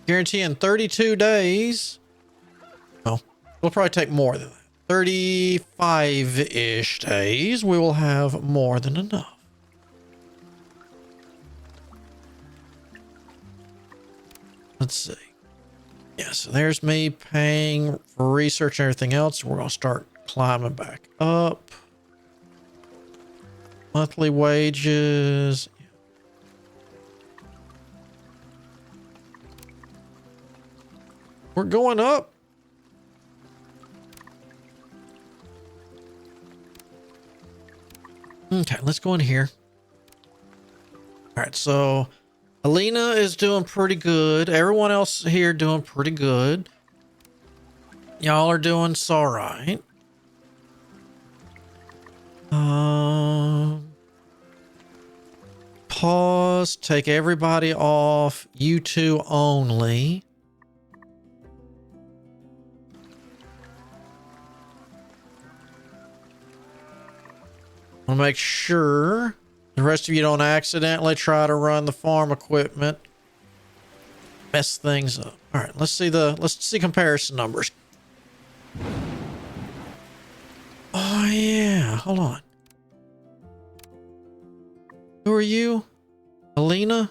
A: Guarantee in 32 days. Well, it'll probably take more than that. 35-ish days, we will have more than enough. Let's see. Yeah, so there's me paying for research and everything else. We're going to start climbing back up. Monthly wages. We're going up. Okay, let's go in here. All right, so Alina is doing pretty good. Everyone else here doing pretty good. Y'all are doing all right. Pause. Take everybody off. You two only. I'll make sure the rest of you don't accidentally try to run the farm equipment. Mess things up. All right, let's see comparison numbers. Oh yeah, hold on. Who are you? Alina?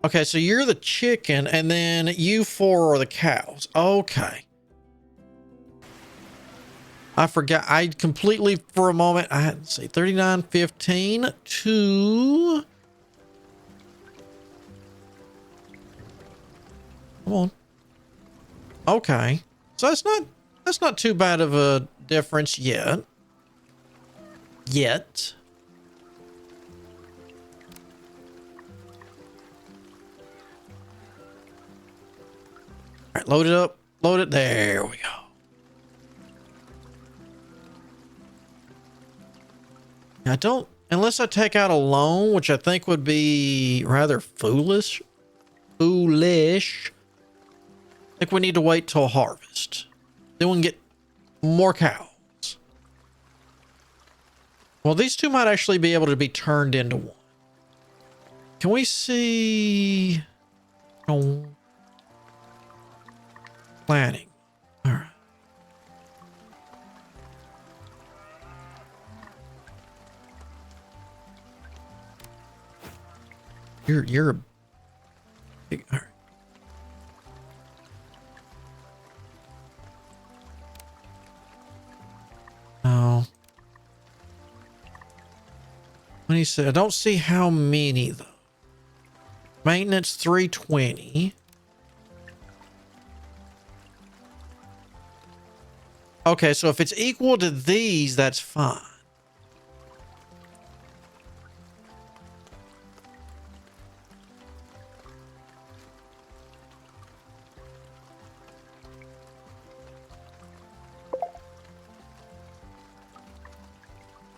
A: Okay, so you're the chicken, and then you four are the cows. Okay. I forgot. I completely, for a moment, I had to say 39.15 to... Come on. Okay. So that's not too bad of a difference yet. All right, load it up. Load it. There we go. I don't, unless I take out a loan, which I think would be rather foolish. I think we need to wait till harvest. Then we can get more cows. Well, these two might actually be able to be turned into one. Can we see? Oh, planning. All right. You're a big, all right. Oh. When he said, I don't see how many though. Maintenance 320. Okay, so if it's equal to these, that's fine.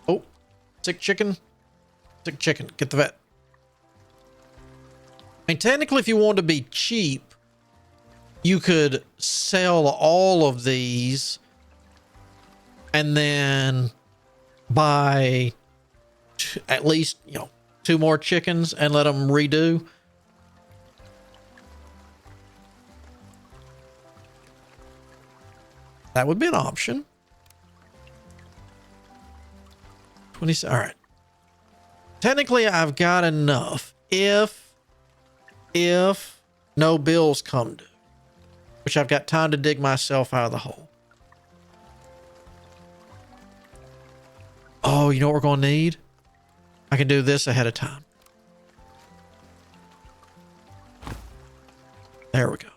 A: Oh, sick chicken. Sick chicken. Get the vet. I mean, technically, if you want to be cheap, you could sell all of these and then buy at least, 2 more chickens and let them redo. That would be an option. 20. All right. Technically, I've got enough if no bills come due. which I've got time to dig myself out of the hole. Oh, you know what we're going to need? I can do this ahead of time. There we go.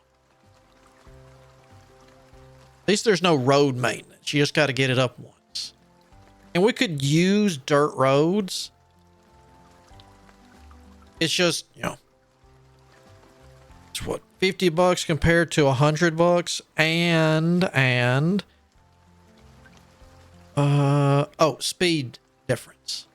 A: At least there's no road maintenance. You just got to get it up once. And we could use dirt roads. It's just, you know, it's what, $50 compared to $100, and oh, speed difference.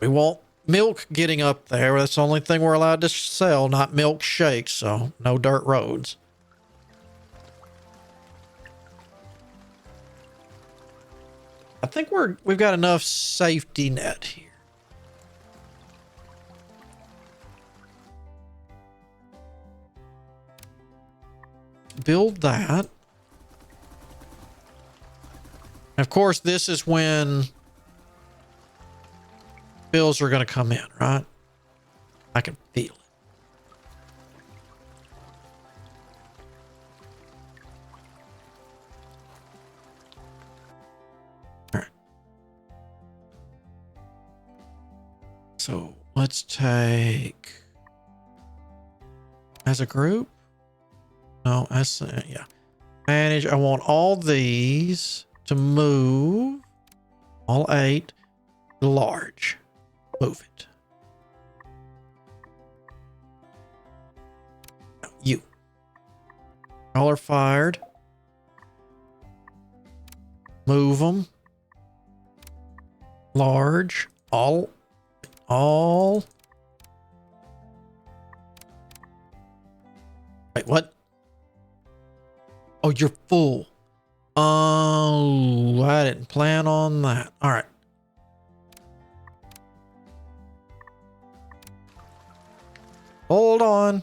A: We want milk getting up there. That's the only thing we're allowed to sell, not milkshakes, so no dirt roads. I think we've got enough safety net here. Build that. And of course, this is when bills are going to come in, right? I can feel it. All right. So let's take as a group. No, as yeah. Manage. I want all these to move. All 8 to large. Move it. No, you. All are fired. Move them. Large. All. Wait, what? Oh, you're full. Oh, I didn't plan on that. All right. Hold on.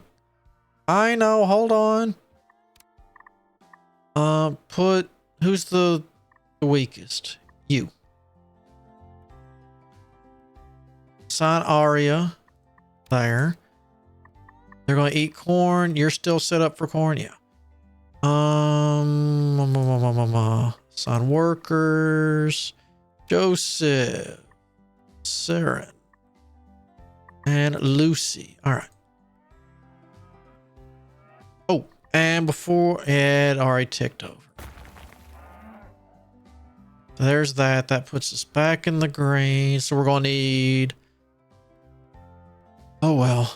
A: I know. Hold on. Put who's the weakest? You. Assign Aria there. They're going to eat corn. You're still set up for corn, yeah. Assign workers. Joseph, Saren, and Lucy. All right. Oh, and before it already ticked over. There's that. That puts us back in the green. So we're going to need. Oh, well.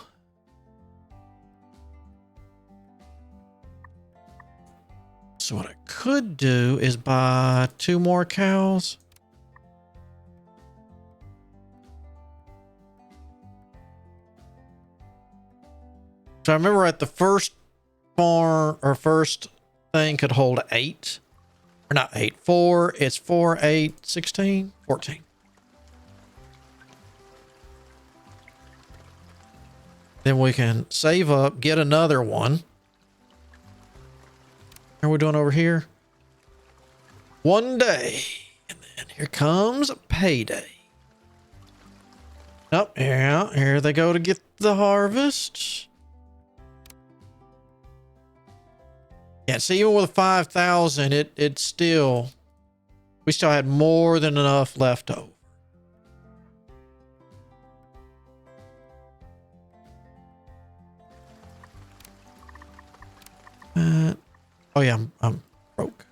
A: So what I could do is buy 2 more cows. So I remember at the first farm or first thing could hold 8. Or not 8, 4. It's 4, 8, 16, 14. Then we can save up, get another one. How are we doing over here? 1 day. And then here comes payday. Oh, yeah. Here they go to get the harvest. Yeah, so even with 5,000, it still, we still had more than enough left over. Oh yeah, I'm broke.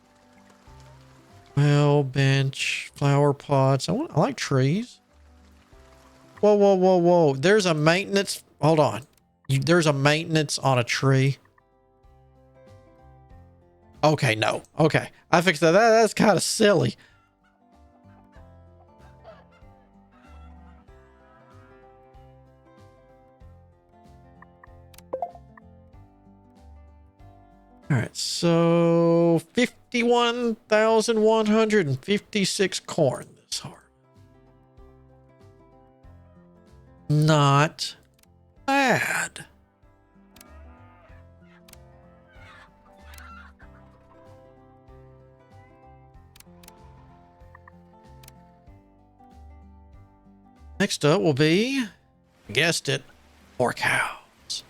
A: Well, bench, flower pots. I like trees. Whoa, whoa, whoa, whoa. There's a maintenance. Hold on. There's a maintenance on a tree. Okay, no. Okay. I fixed that. That's kind of silly. All right, so 51,156 corn this harvest. Not bad. next up will be, guessed it, more cows.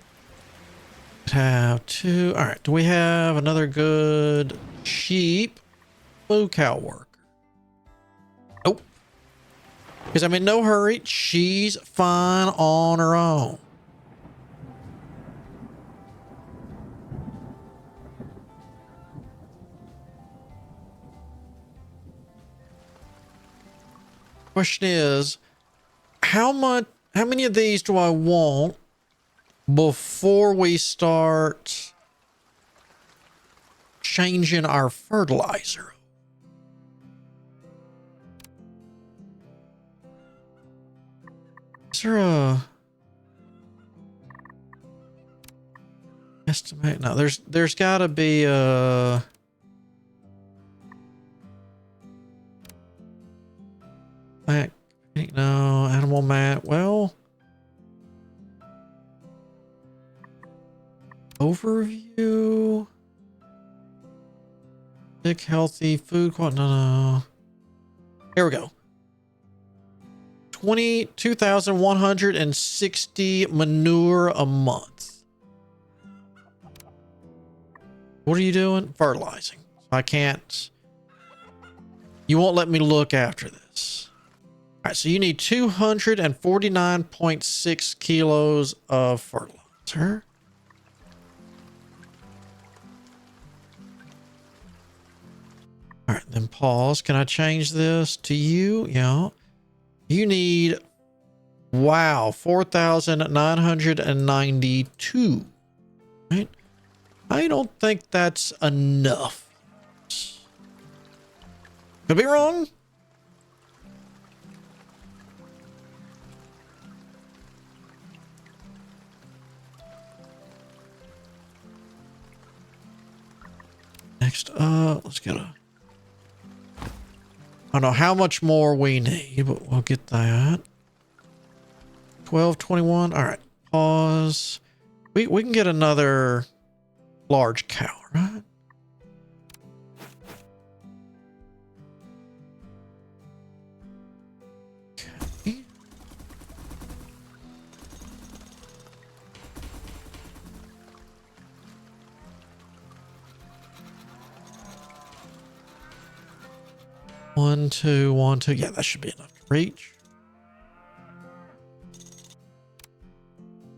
A: Have two. All right. Do we have another good sheep? Moo cow worker. Nope. Because I'm in no hurry. She's fine on her own. Question is, how many of these do I want before we start changing our fertilizer? Is there a estimate? No, there's got to be a no animal mat. Well, overview. Big healthy food quality. No. Here we go. 22,160 manure a month. What are you doing? Fertilizing. I can't. You won't let me look after this. All right, so you need 249.6 kilos of fertilizer. All right, then pause. Can I change this to you? Yeah. You need, wow, 4,992. Right? I don't think that's enough. Could be wrong. Next up, let's get a... I don't know how much more we need, but we'll get that. 1221. All right. Pause. We can get another large cow, right? Okay. One, two, one, two. Yeah, that should be enough to reach.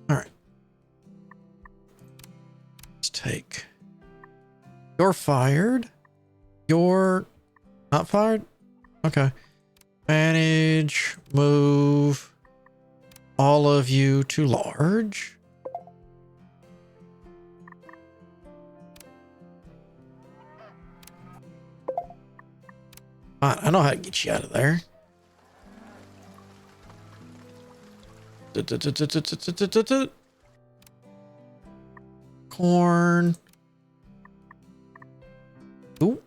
A: All right. Let's take. You're fired. You're not fired. Okay. Manage, move all of you to large. Fine, I know how to get you out of there. Corn. Ooh,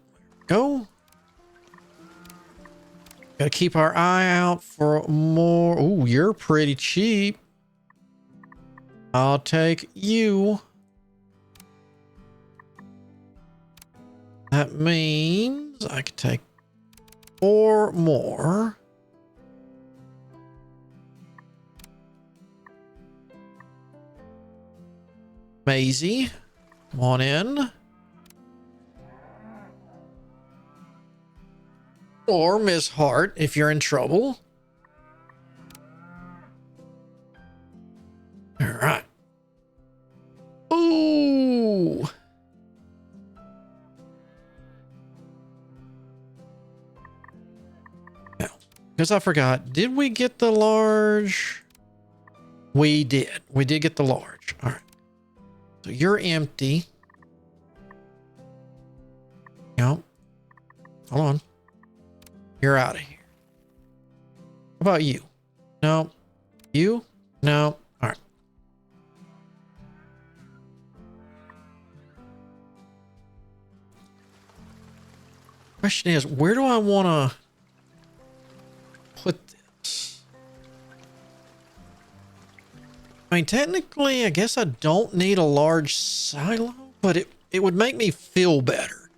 A: go. Gotta keep our eye out for more. Ooh, you're pretty cheap. I'll take you. That means I could take 4 more. Maisie, come on in. Or Miss Hart, if you're in trouble. All right. Ooh. Now, because I forgot, did we get the large? We did. We did get the large. All right. So you're empty. Yep. Hold on. You're out of here. How about you? No. You? No. All right. Question is, where do I want to put this? I mean, technically, I guess I don't need a large silo, but it would make me feel better.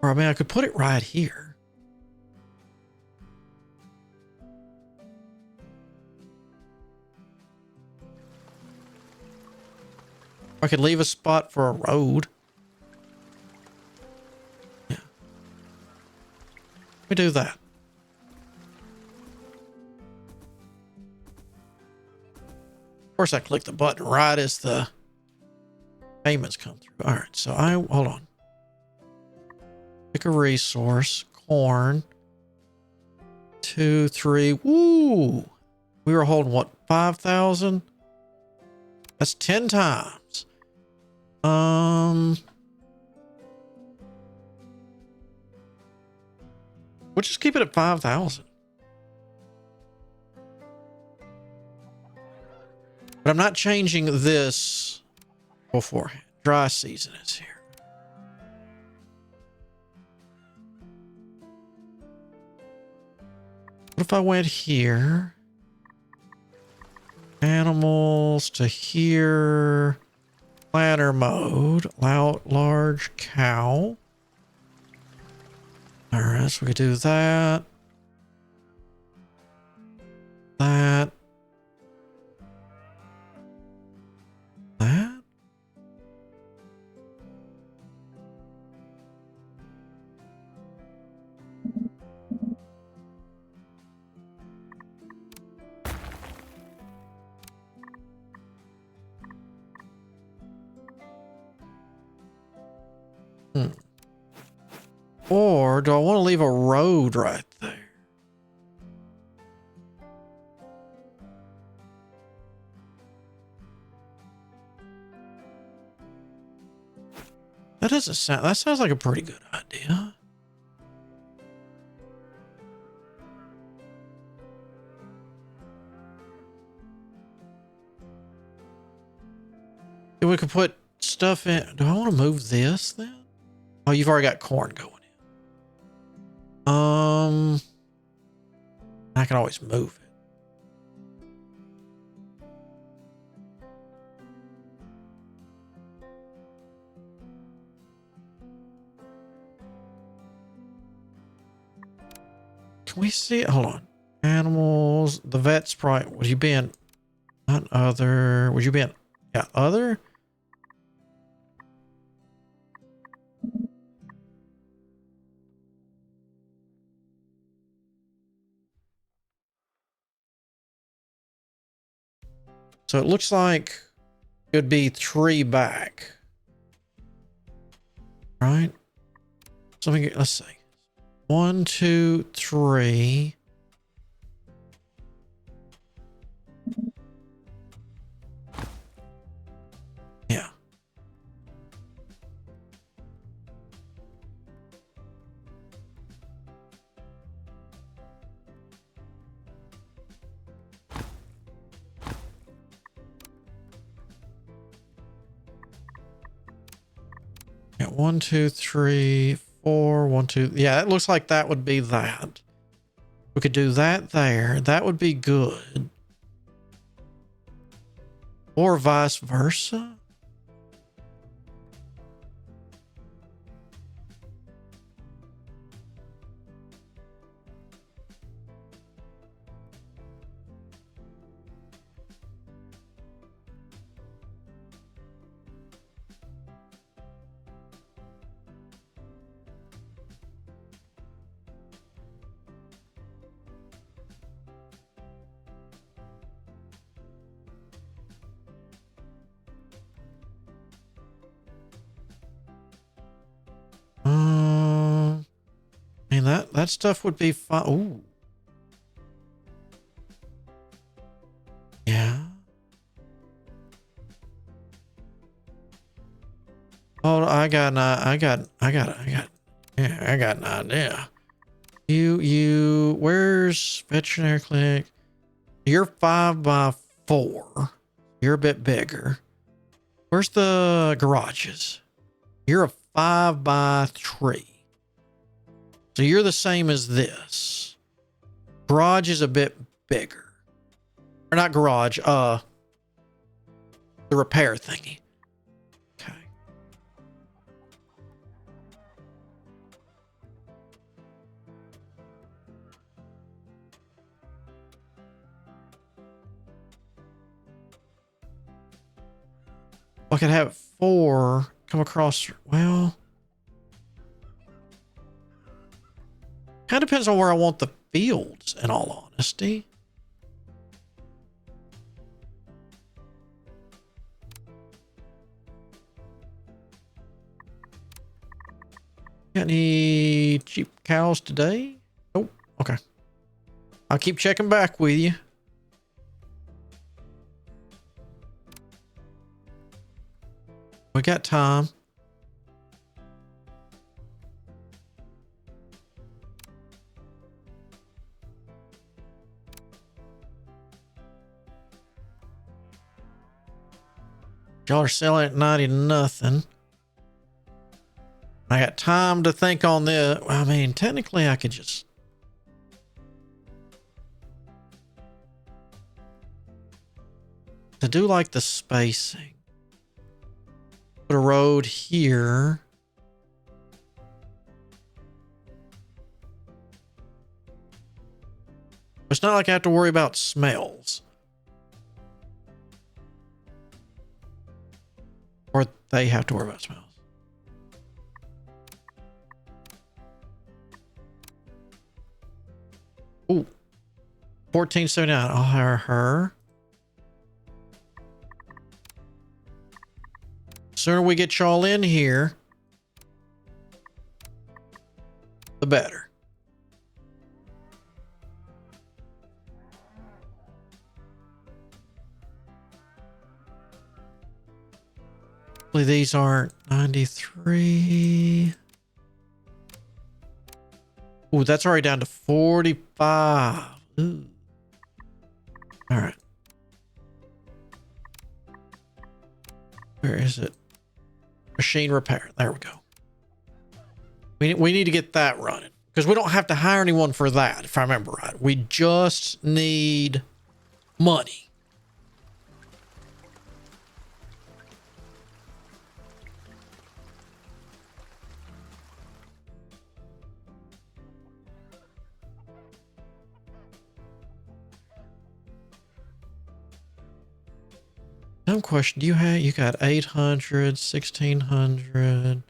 A: Or I mean, I could put it right here. I could leave a spot for a road. Yeah. We do that. Of course, I click the button right as the payments come through. All right, so hold on. Pick a resource. Corn. 2, 3. Woo! We were holding what? 5,000? That's 10 times. We'll just keep it at 5,000. But I'm not changing this beforehand. Dry season is here. What if I went here? Animals to here. Planter mode. Large cow. All right, so we could do that. That. Or do I want to leave a road right there? That sounds like a pretty good idea. We could put stuff in. Do I want to move this then? Oh, you've already got corn going in. I can always move it. Can we see it? Hold on. Animals. The vet's probably. Would you be in? Not other. Would you be in? Yeah, other. So it looks like it would be 3 back. Right? So let's see. 1, 2, 3. Yeah. Yeah, 1, 2, 3, 4, 1, 2. Yeah, it looks like that would be that. We could do that there. That would be good. Or vice versa. I mean, that stuff would be fun. Ooh. Yeah. Oh, I got an idea. Where's veterinary clinic? You're 5 by 4. You're a bit bigger. Where's the garages? You're a 5 by 3. So you're the same as this. Garage is a bit bigger. Or not garage, the repair thingy. Okay. I could have 4 come across. Well, kind of depends on where I want the fields, in all honesty. Got any cheap cows today? Oh, okay. I'll keep checking back with you. We got time. Y'all are selling at 90 nothing. I got time to think on this. I mean, technically I could just... to do like the spacing. Put a road here. It's not like I have to worry about smells. Or they have to worry about smells. Ooh. 1479. I'll hire her. Sooner we get y'all in here, the better. Hopefully these aren't 93. Ooh, that's already down to 45. Ooh. All right. Where is it? Machine repair. There we go. We need to get that running because we don't have to hire anyone for that, if I remember right. We just need money. Dumb question. Do you got 800, 1600.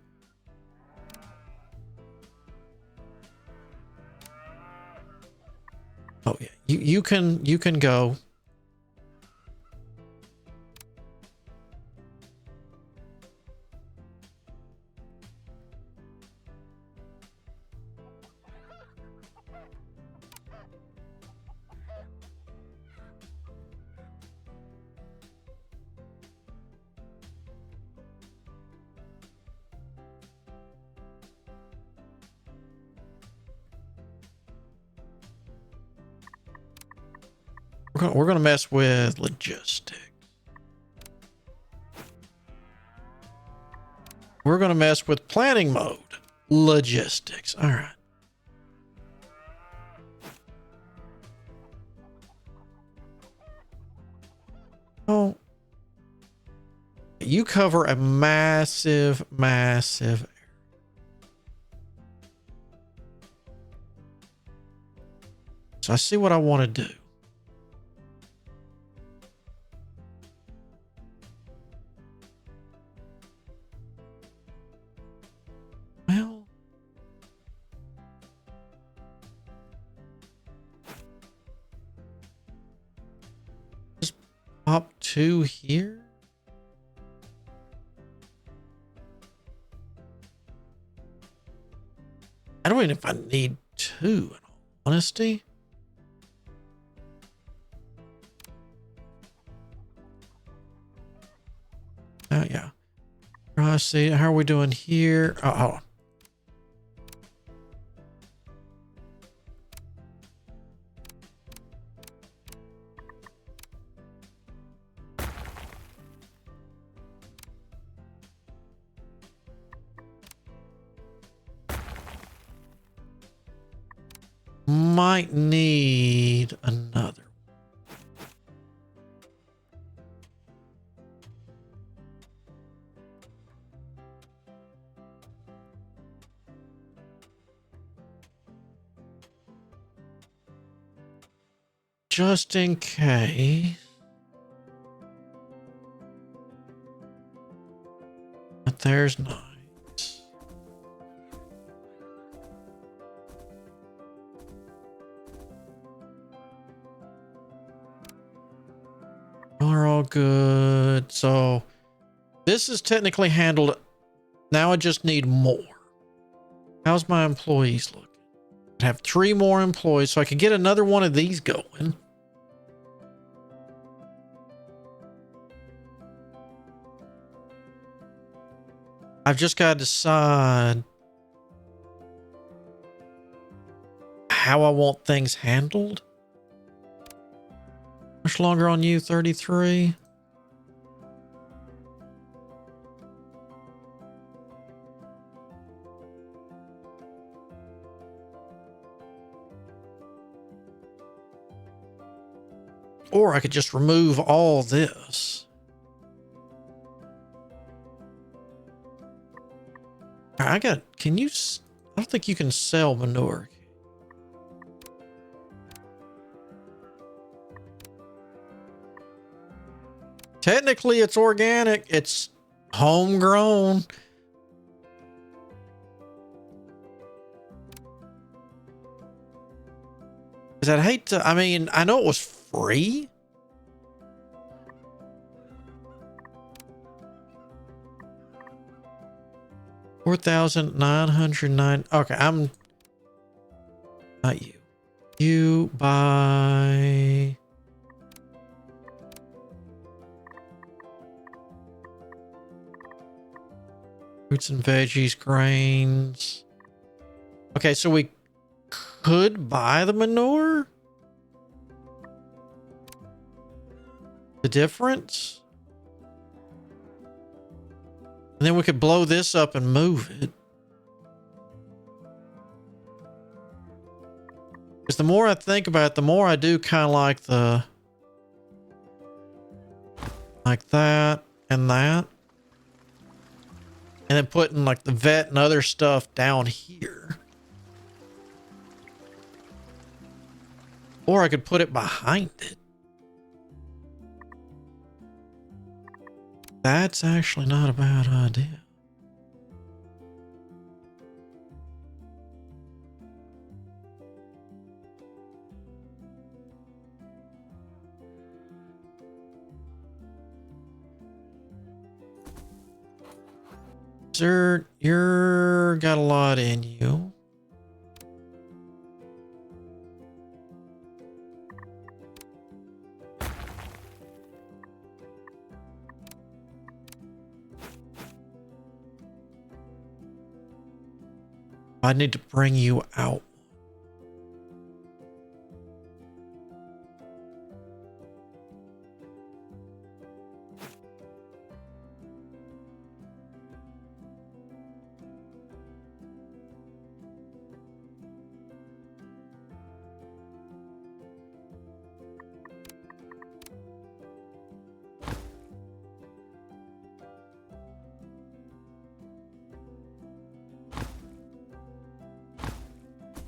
A: Oh yeah, you can go. We're gonna mess with logistics. We're gonna mess with planning mode. Logistics. All right. Oh, you cover a massive. So I see what I want to do. Well, just pop 2 here. I don't even know if I need 2 in all honesty. Oh yeah. I see. How are we doing here? Oh. Might need another. Just in case. There's nice. Are all good. So this is technically handled. Now I just need more. How's my employees looking? I have 3 more employees, so I could get another one of these going. I've just got to decide how I want things handled. Much longer on you, 33. Or I could just remove all this. Can you, I don't think you can sell manure. Technically, it's organic. It's homegrown. Because I'd hate to, I mean, I know it was free. $4,909. Okay, I'm not you. You buy fruits and veggies, grains. Okay, so we could buy the manure. The difference? And then we could blow this up and move it. Because the more I think about it, the more I do kind of like the... like that and that. And then putting like the vet and other stuff down here. Or I could put it behind it. That's actually not a bad idea. Sir, you're got a lot in you. I need to bring you out.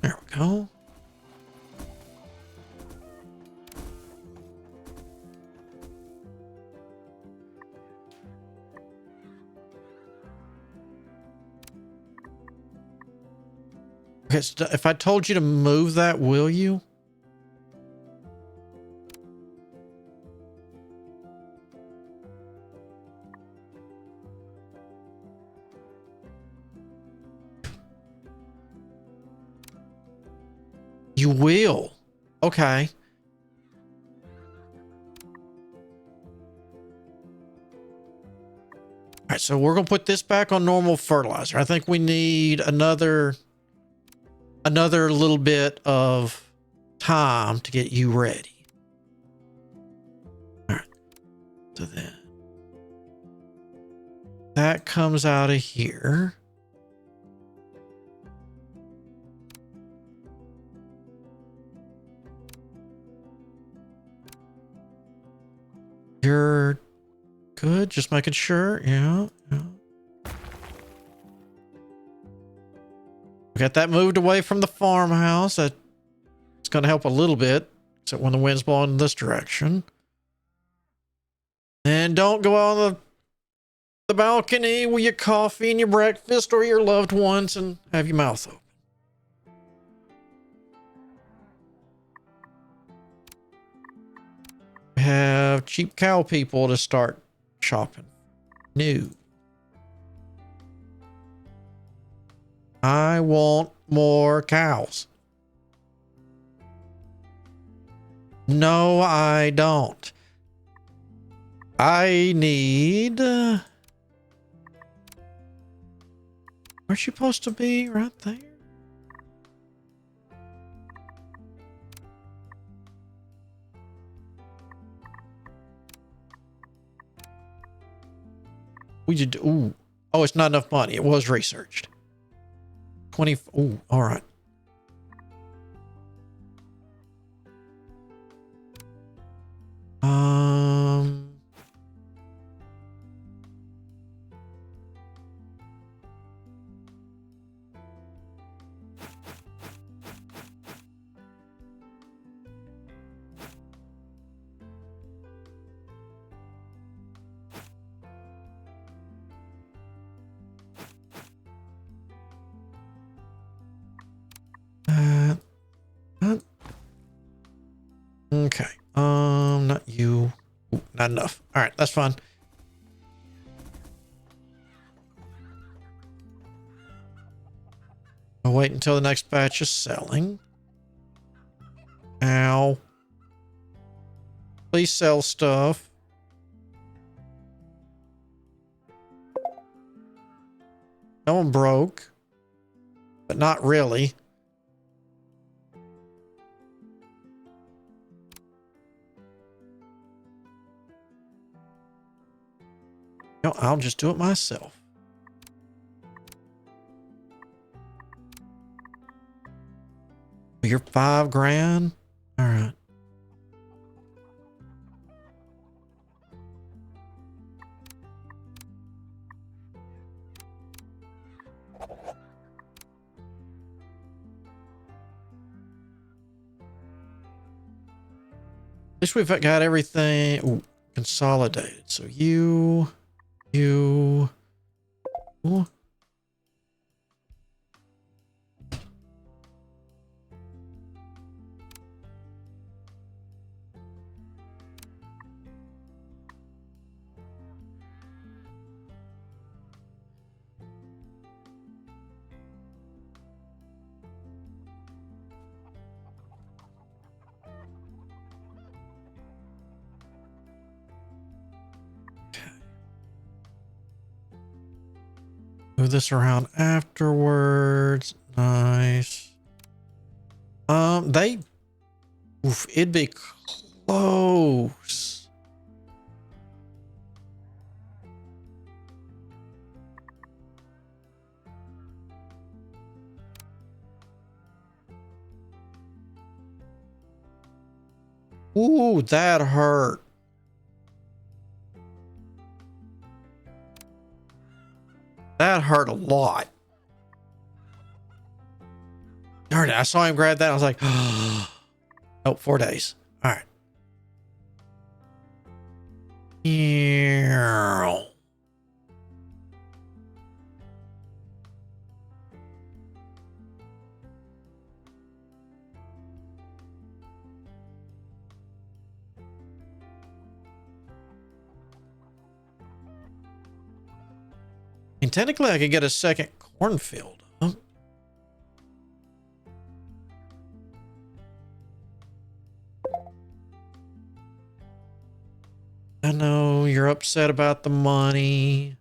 A: There we go. Okay, so if I told you to move that, will you? You will. Okay. All right, so we're going to put this back on normal fertilizer. I think we need another little bit of time to get you ready. All right. So then that comes out of here. You're good. Just making sure. Yeah. We got that moved away from the farmhouse. That's going to help a little bit, except when the wind's blowing in this direction. And don't go on the balcony with your coffee and your breakfast or your loved ones and have your mouth open. Have cheap cow people to start shopping. No. I want more cows. No, I don't. I need... where's she supposed to be? Right there? We did... Ooh. Oh, it's not enough money. It was researched. 20... Ooh, all right. Okay. Not you. Ooh, not enough. All right, that's fine. I'll wait until the next batch is selling. Ow. Please sell stuff. No one broke, but not really. No, I'll just do it myself. You're $5,000? All right. At least we've got everything consolidated. So you. Ooh. Move this around afterwards. Nice. It'd be close. Ooh, that hurt. That hurt a lot. Darn it, I saw him grab that. I was like, oh, 4 days. All right. Yeah. And technically, I could get a second cornfield. Huh? I know you're upset about the money.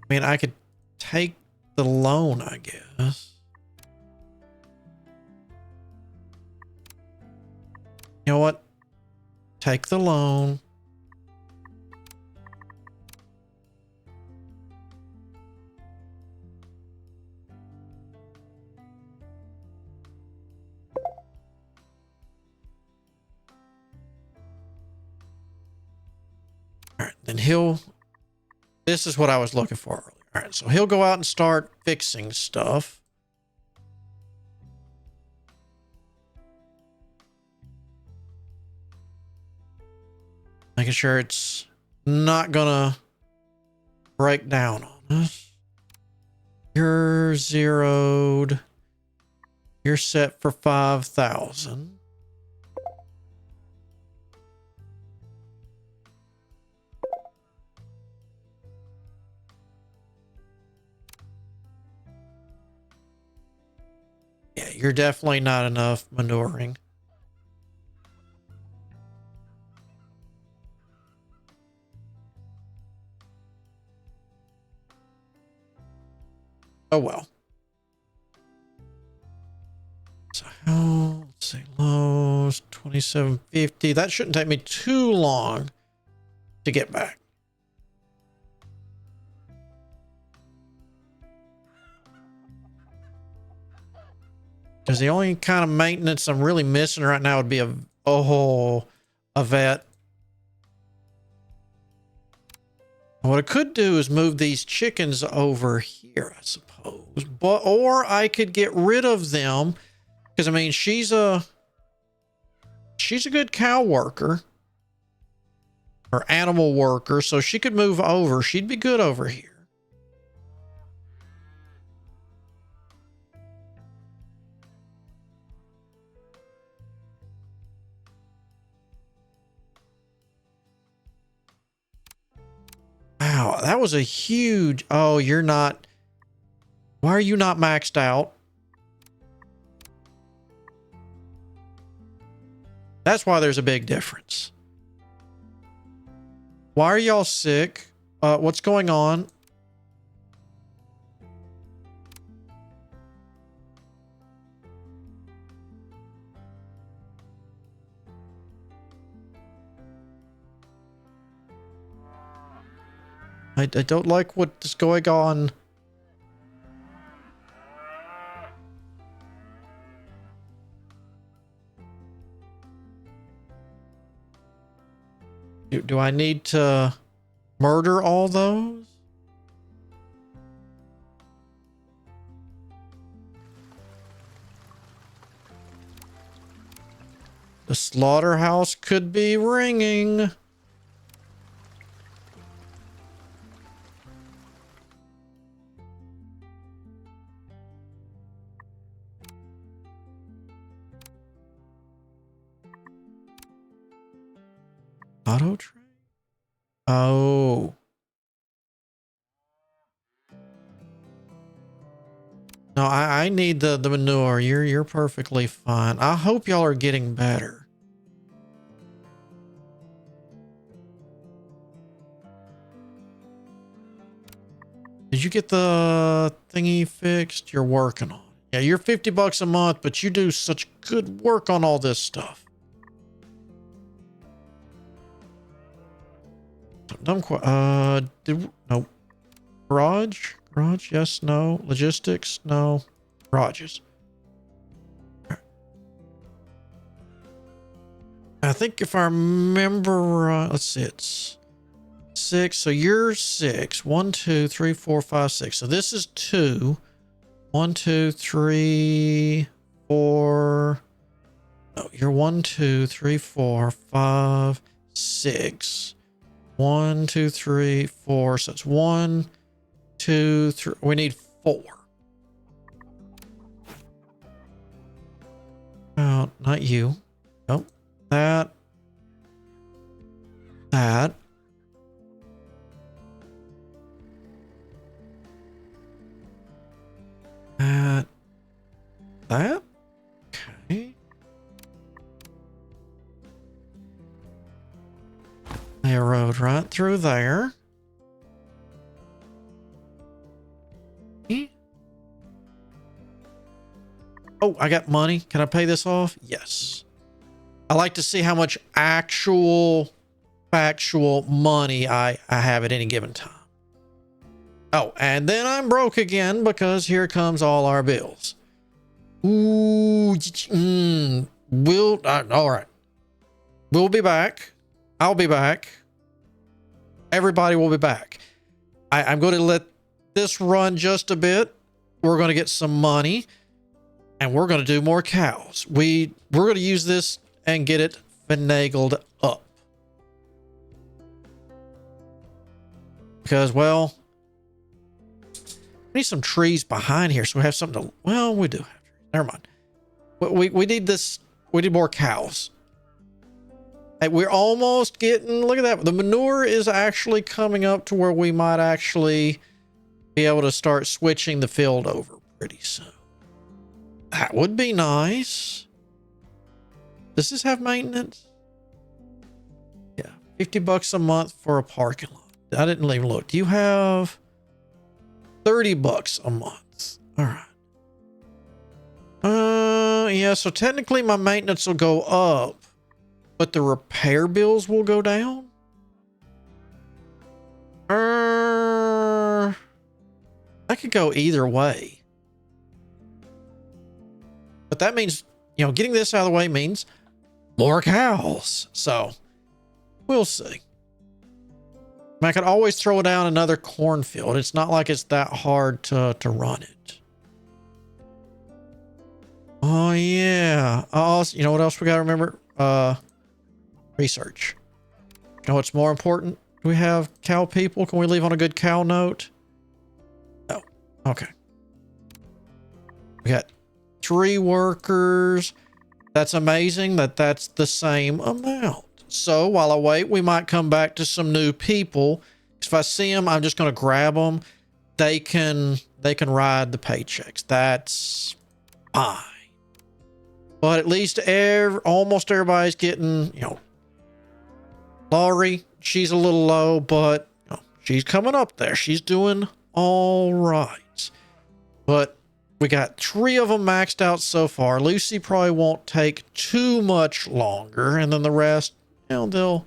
A: I mean, I could take the loan, I guess. You know what? Take the loan. All right, then this is what I was looking for earlier. All right, so he'll go out and start fixing stuff. Making sure it's not gonna break down on us. You're zeroed. You're set for 5,000. Yeah, you're definitely not enough manuring. Oh well. So how, let's see, lows 2750. That shouldn't take me too long to get back. Because the only kind of maintenance I'm really missing right now would be a vet. What I could do is move these chickens over here, I suppose. Or I could get rid of them. Because I mean, she's a good cow worker. Or animal worker, so she could move over. She'd be good over here. Wow, that was a huge... Oh, you're not... Why are you not maxed out? That's why there's a big difference. Why are y'all sick? What's going on? I don't like what's going on. Do I need to murder all those? The slaughterhouse could be ringing. Auto train? Oh. No, I need the manure. You're perfectly fine. I hope y'all are getting better. Did you get the thingy fixed? You're working on it. Yeah, you're $50 a month, but you do such good work on all this stuff. Dumb no. Garage? Garage, yes, no. Logistics, no. Garages. I think if I remember right, let's see, it's 6. So you're 6. 1, 2, 3, 4, 5, 6. So this is 2. 1, 2, 3, 4. No, you're 1, 2, 3, 4, 5, 6. 1, 2, 3, 4. So it's 1, 2, 3. We need 4. Oh, not you. Nope. That. That. That. Okay. They rode right through there. Oh, I got money. Can I pay this off? Yes. I like to see how much actual, factual money I have at any given time. Oh, and then I'm broke again because here comes all our bills. Ooh, all right. We'll be back. I'll be back. Everybody will be back. I'm going to let this run just a bit. We're going to get some money. And we're going to do more cows. We're going to use this and get it finagled up. because, well, we need some trees behind here so we have something to, well, we do have trees. Never mind. We need this. We need more cows. Hey, we're almost getting, look at that. The manure is actually coming up to where we might actually be able to start switching the field over pretty soon. That would be nice. Does this have maintenance? Yeah, $50 a month for a parking lot. I didn't even look. Do you have $30 a month? All right. Yeah, so technically my maintenance will go up, but the repair bills will go down. I could go either way. But that means, you know, getting this out of the way means more cows. So we'll see. I mean, I could always throw down another cornfield. It's not like it's that hard to run it. Oh, yeah. Also, you know what else we got to remember? Research. You know what's more important? Do we have cow people? Can we leave on a good cow note? No. Okay. We got 3 workers. That's amazing that that's the same amount. So while I wait, we might come back to some new people. If I see them, I'm just going to grab them. They can ride the paychecks. That's fine. But at least almost everybody's getting, you know, Laurie, she's a little low, but you know, she's coming up there. She's doing all right. But we got 3 of them maxed out so far. Lucy probably won't take too much longer. And then the rest, you know, they'll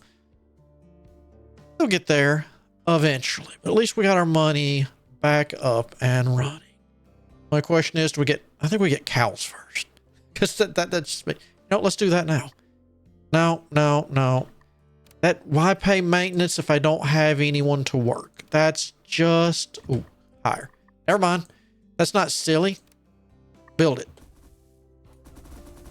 A: get there eventually. But at least we got our money back up and running. My question is, I think we get cows first. Because that's, you know, let's do that now. No. Why pay maintenance if I don't have anyone to work? That's just, higher. Never mind. That's not silly. Build it.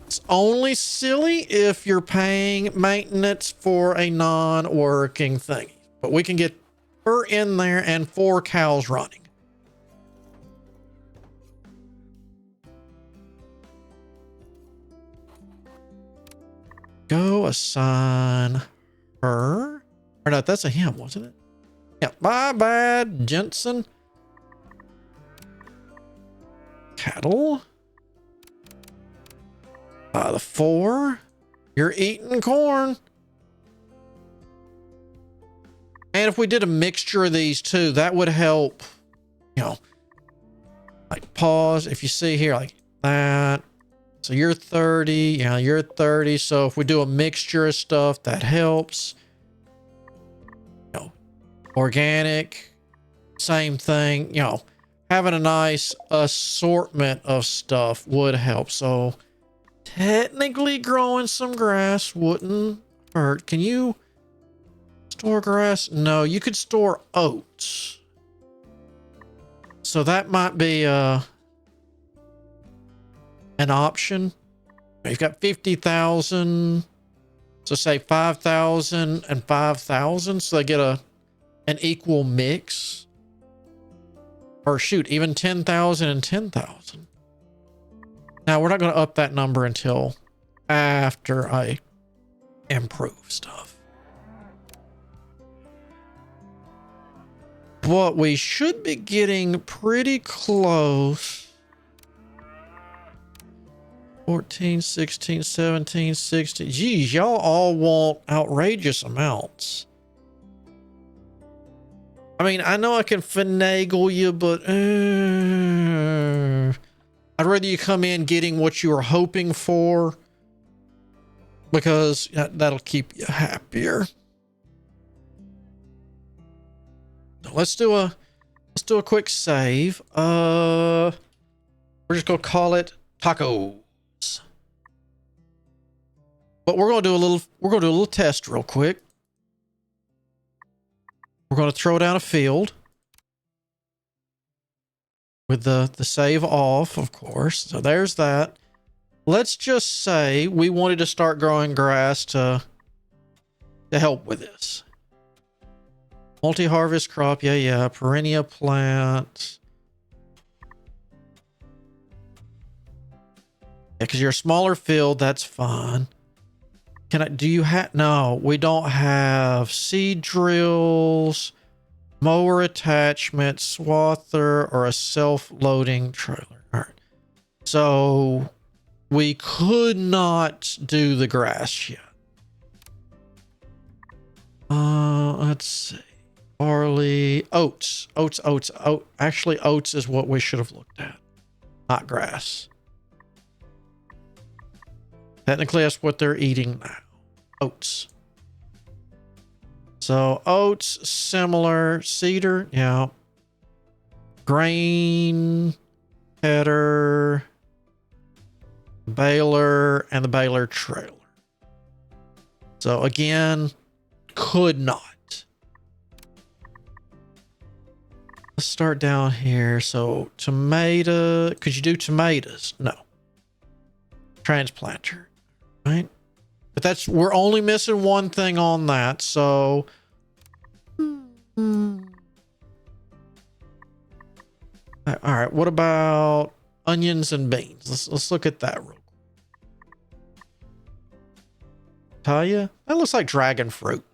A: It's only silly if you're paying maintenance for a non-working thing. But we can get her in there and 4 cows running. Go assign her. Or no, that's a him, wasn't it? Yeah, my bad, Jensen. Cattle. The 4. You're eating corn. And if we did a mixture of these two, that would help, you know, like pause. If you see here, like that. So you're 30. Yeah, you're 30. So if we do a mixture of stuff, that helps. You know, organic, same thing. You know, having a nice assortment of stuff would help. So technically growing some grass wouldn't hurt. Can you store grass? No, you could store oats. So that might be an option. You've got 50,000. So say 5,000 and 5,000. So they get an equal mix. Or shoot, even 10,000 and 10,000. Now we're not going to up that number until after I improve stuff. But we should be getting pretty close. 14, 16, 17, 16. Geez, y'all all want outrageous amounts. I mean, I know I can finagle you, but I'd rather you come in getting what you were hoping for, because that'll keep you happier. So let's do a quick save. We're just gonna call it tacos. But we're gonna do a little test real quick. We're going to throw down a field with the save off, of course. So there's that. Let's just say we wanted to start growing grass to help with this. Multi-harvest crop. Yeah, yeah. Perennial plant. Yeah, because you're a smaller field. That's fine. Can I, do you have, no, we don't have seed drills, mower attachment, swather, or a self-loading trailer. All right. So we could not do the grass yet. Let's see. Barley, oats. Actually, oats is what we should have looked at, not grass. Technically, that's what they're eating now. Oats. So oats, similar. Cedar, yeah. Grain, header, baler, and the baler trailer. So again, could not. Let's start down here. So tomato, could you do tomatoes? No. Transplanter, right? But that's, we're only missing one thing on that. So all right, what about onions and beans? Let's look at that real quick. Talia? That looks like dragon fruit.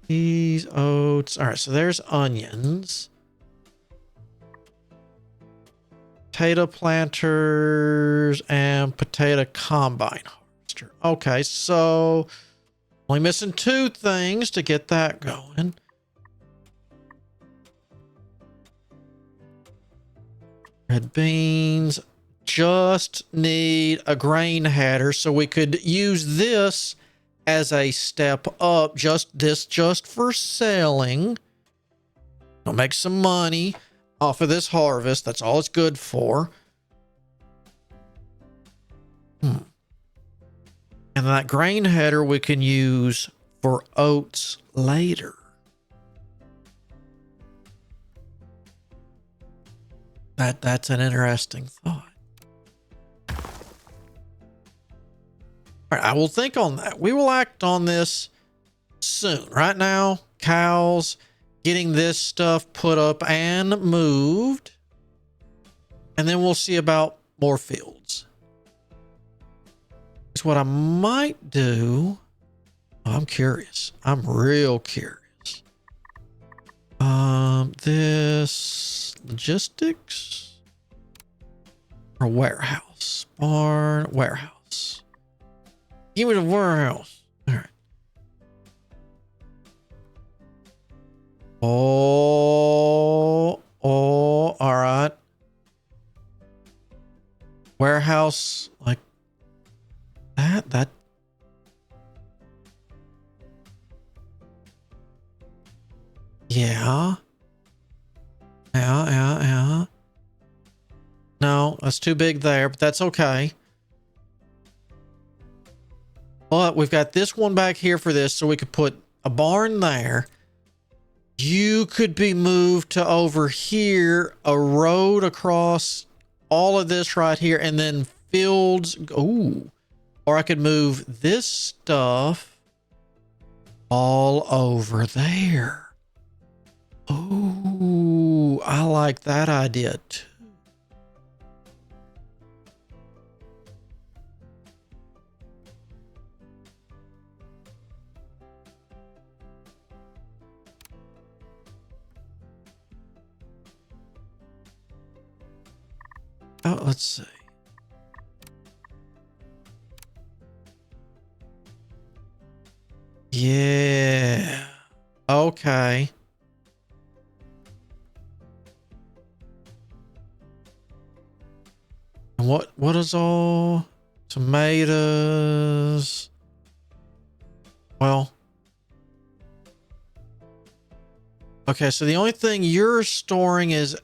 A: These oats. All right, so there's onions. Potato planters and potato combine harvester. Okay, so only missing two things to get that going. Red beans. Just need a grain header, so we could use this as a step up. Just for selling. I'll make some money off of this harvest. That's all it's good for. And that grain header we can use for oats later. That's an interesting thought. All right, I will think on that. We will act on this soon. Right now, cows, getting this stuff put up and moved. And then we'll see about more fields. It's what I might do. Oh, I'm curious. I'm real curious. This logistics or warehouse, barn, warehouse. Give me the warehouse. All right. Oh, all right. Warehouse like that. Yeah. No, that's too big there, but that's okay. But we've got this one back here for this, so we could put a barn there. You could be moved to over here, a road across all of this right here, and then fields. Ooh. Or I could move this stuff all over there. Ooh, I like that idea too. Oh, let's see. Yeah. Okay. And what is all tomatoes? Well, okay, so the only thing you're storing is,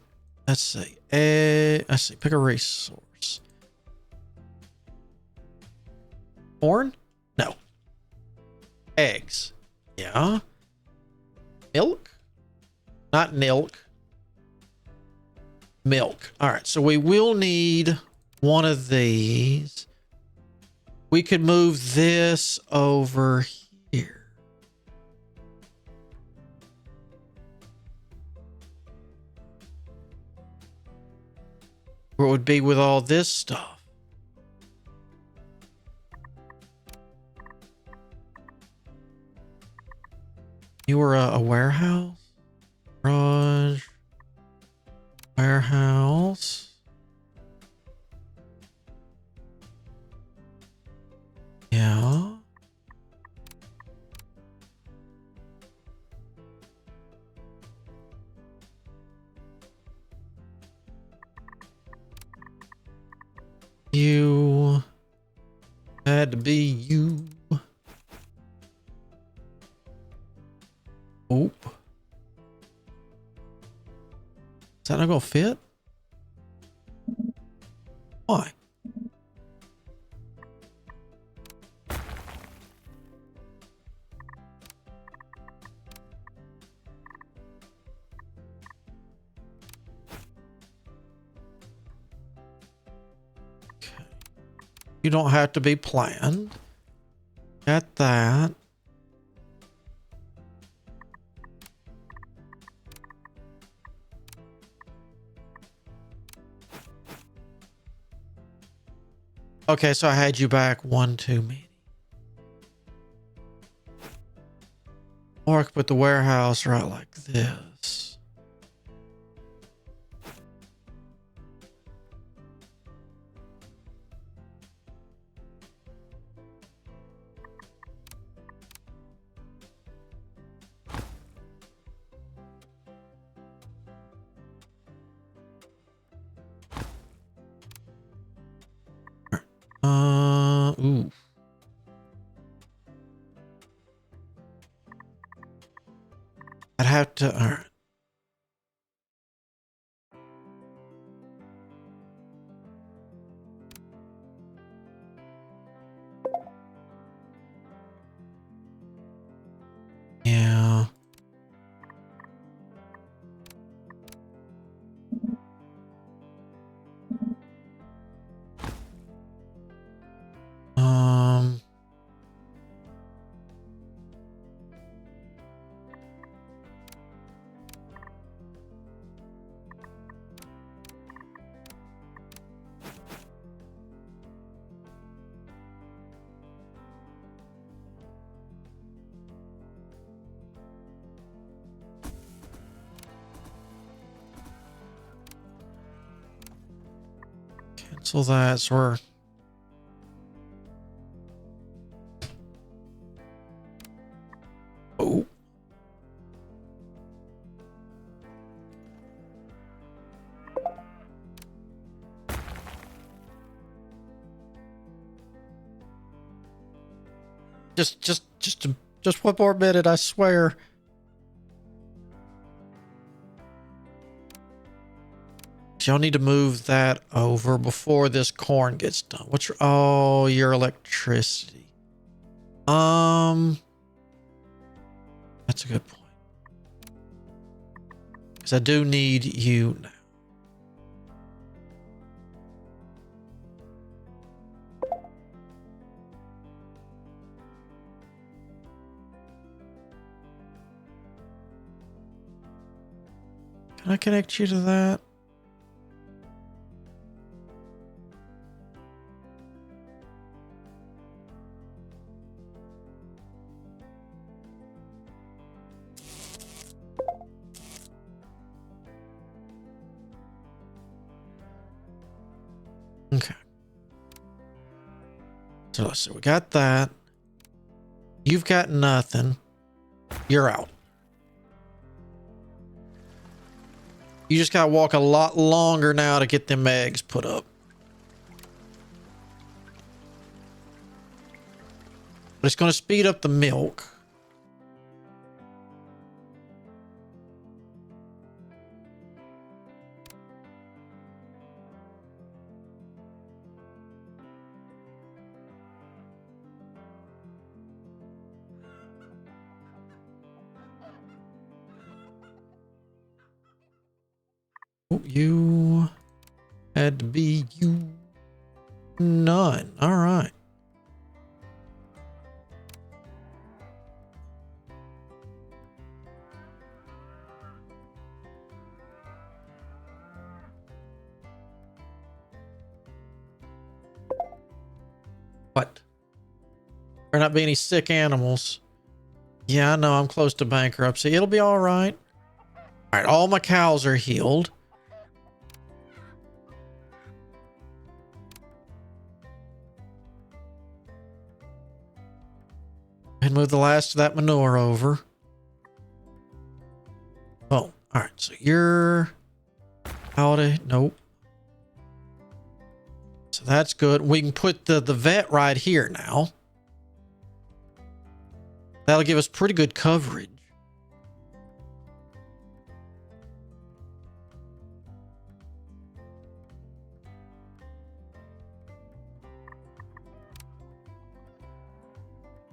A: let's see, pick a resource. Corn? No. Eggs. Yeah. Milk? Not milk. Milk. All right, so we will need one of these. We could move this over here. Where it would be with all this stuff. You were a warehouse? Garage. Warehouse. Yeah. You had to be you. Oop. Is that not gonna fit? Why? Okay. You don't have to be planned. Got that. Okay, so I had you back one too many. Or I could put the warehouse right like this. Ooh. I'd have to, all right. Yeah. Um, cancel that. So we're, oh, just one more minute, I swear. Y'all need to move that over before this corn gets done. What's your, oh, your electricity. That's a good point. Because I do need you now. Can I connect you to that? Okay. So let's see. We got that. You've got nothing. You're out. You just gotta walk a lot longer now to get them eggs put up. But it's gonna speed up the milk. Oh, you had to be you. None. All right. What? There not be any sick animals. Yeah, I know. I'm close to bankruptcy. It'll be all right. All right. All my cows are healed. And move the last of that manure over. Oh, all right. So you're out of... Nope. So that's good. We can put the vet right here now. That'll give us pretty good coverage.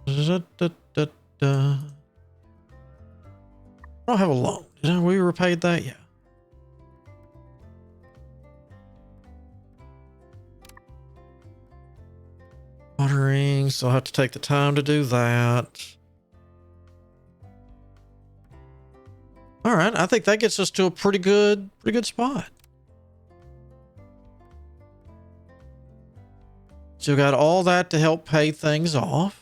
A: I don't have a loan. Did we repaid that? Yeah. Watering, so I'll have to take the time to do that. All right, I think that gets us to a pretty good spot. So we got all that to help pay things off.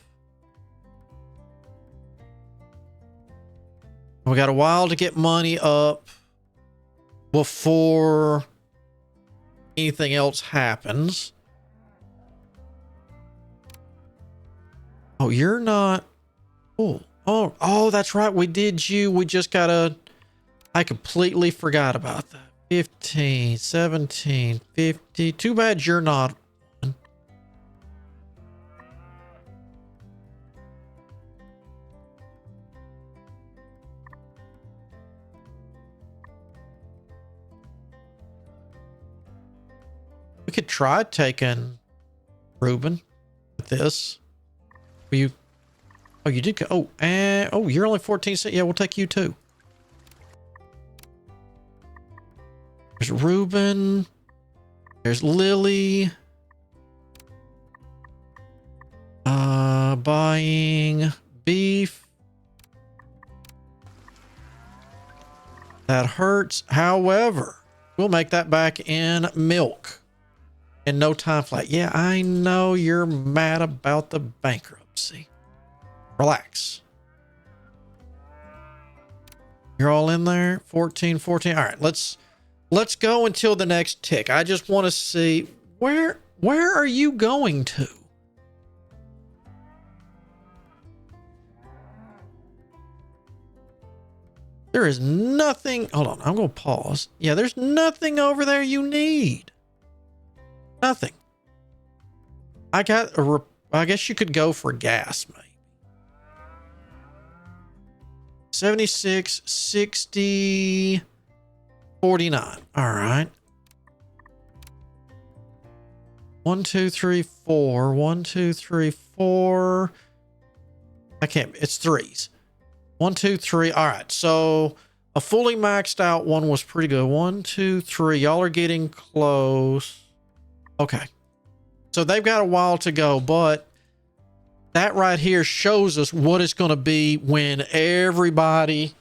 A: We got a while to get money up before anything else happens. Oh, you're not. Oh, that's right. We did you. We just gotta. I completely forgot about that. 15, 17, 50. Too bad you're not. We could try taking Reuben with this. You. Oh, you did go. Oh, oh, you're only 14 cents. Yeah, we'll take you too. There's Reuben. There's Lily. Buying beef. That hurts. However, we'll make that back in milk in no time flat. Yeah, I know you're mad about the bankruptcy. Relax. You're all in there. 14, 14. All right, let's go until the next tick. I just want to see where are you going to? There is nothing. Hold on. I'm going to pause. Yeah, there's nothing over there you need. Nothing. I guess you could go for gas, maybe. 76, 60, 49. All right. 1, 2, 3, 4. 1, 2, 3, 4. I can't. It's threes. 1, 2, 3. All right. So a fully maxed out one was pretty good. 1, 2, 3. Y'all are getting close. Okay. So they've got a while to go, but that right here shows us what it's going to be when everybody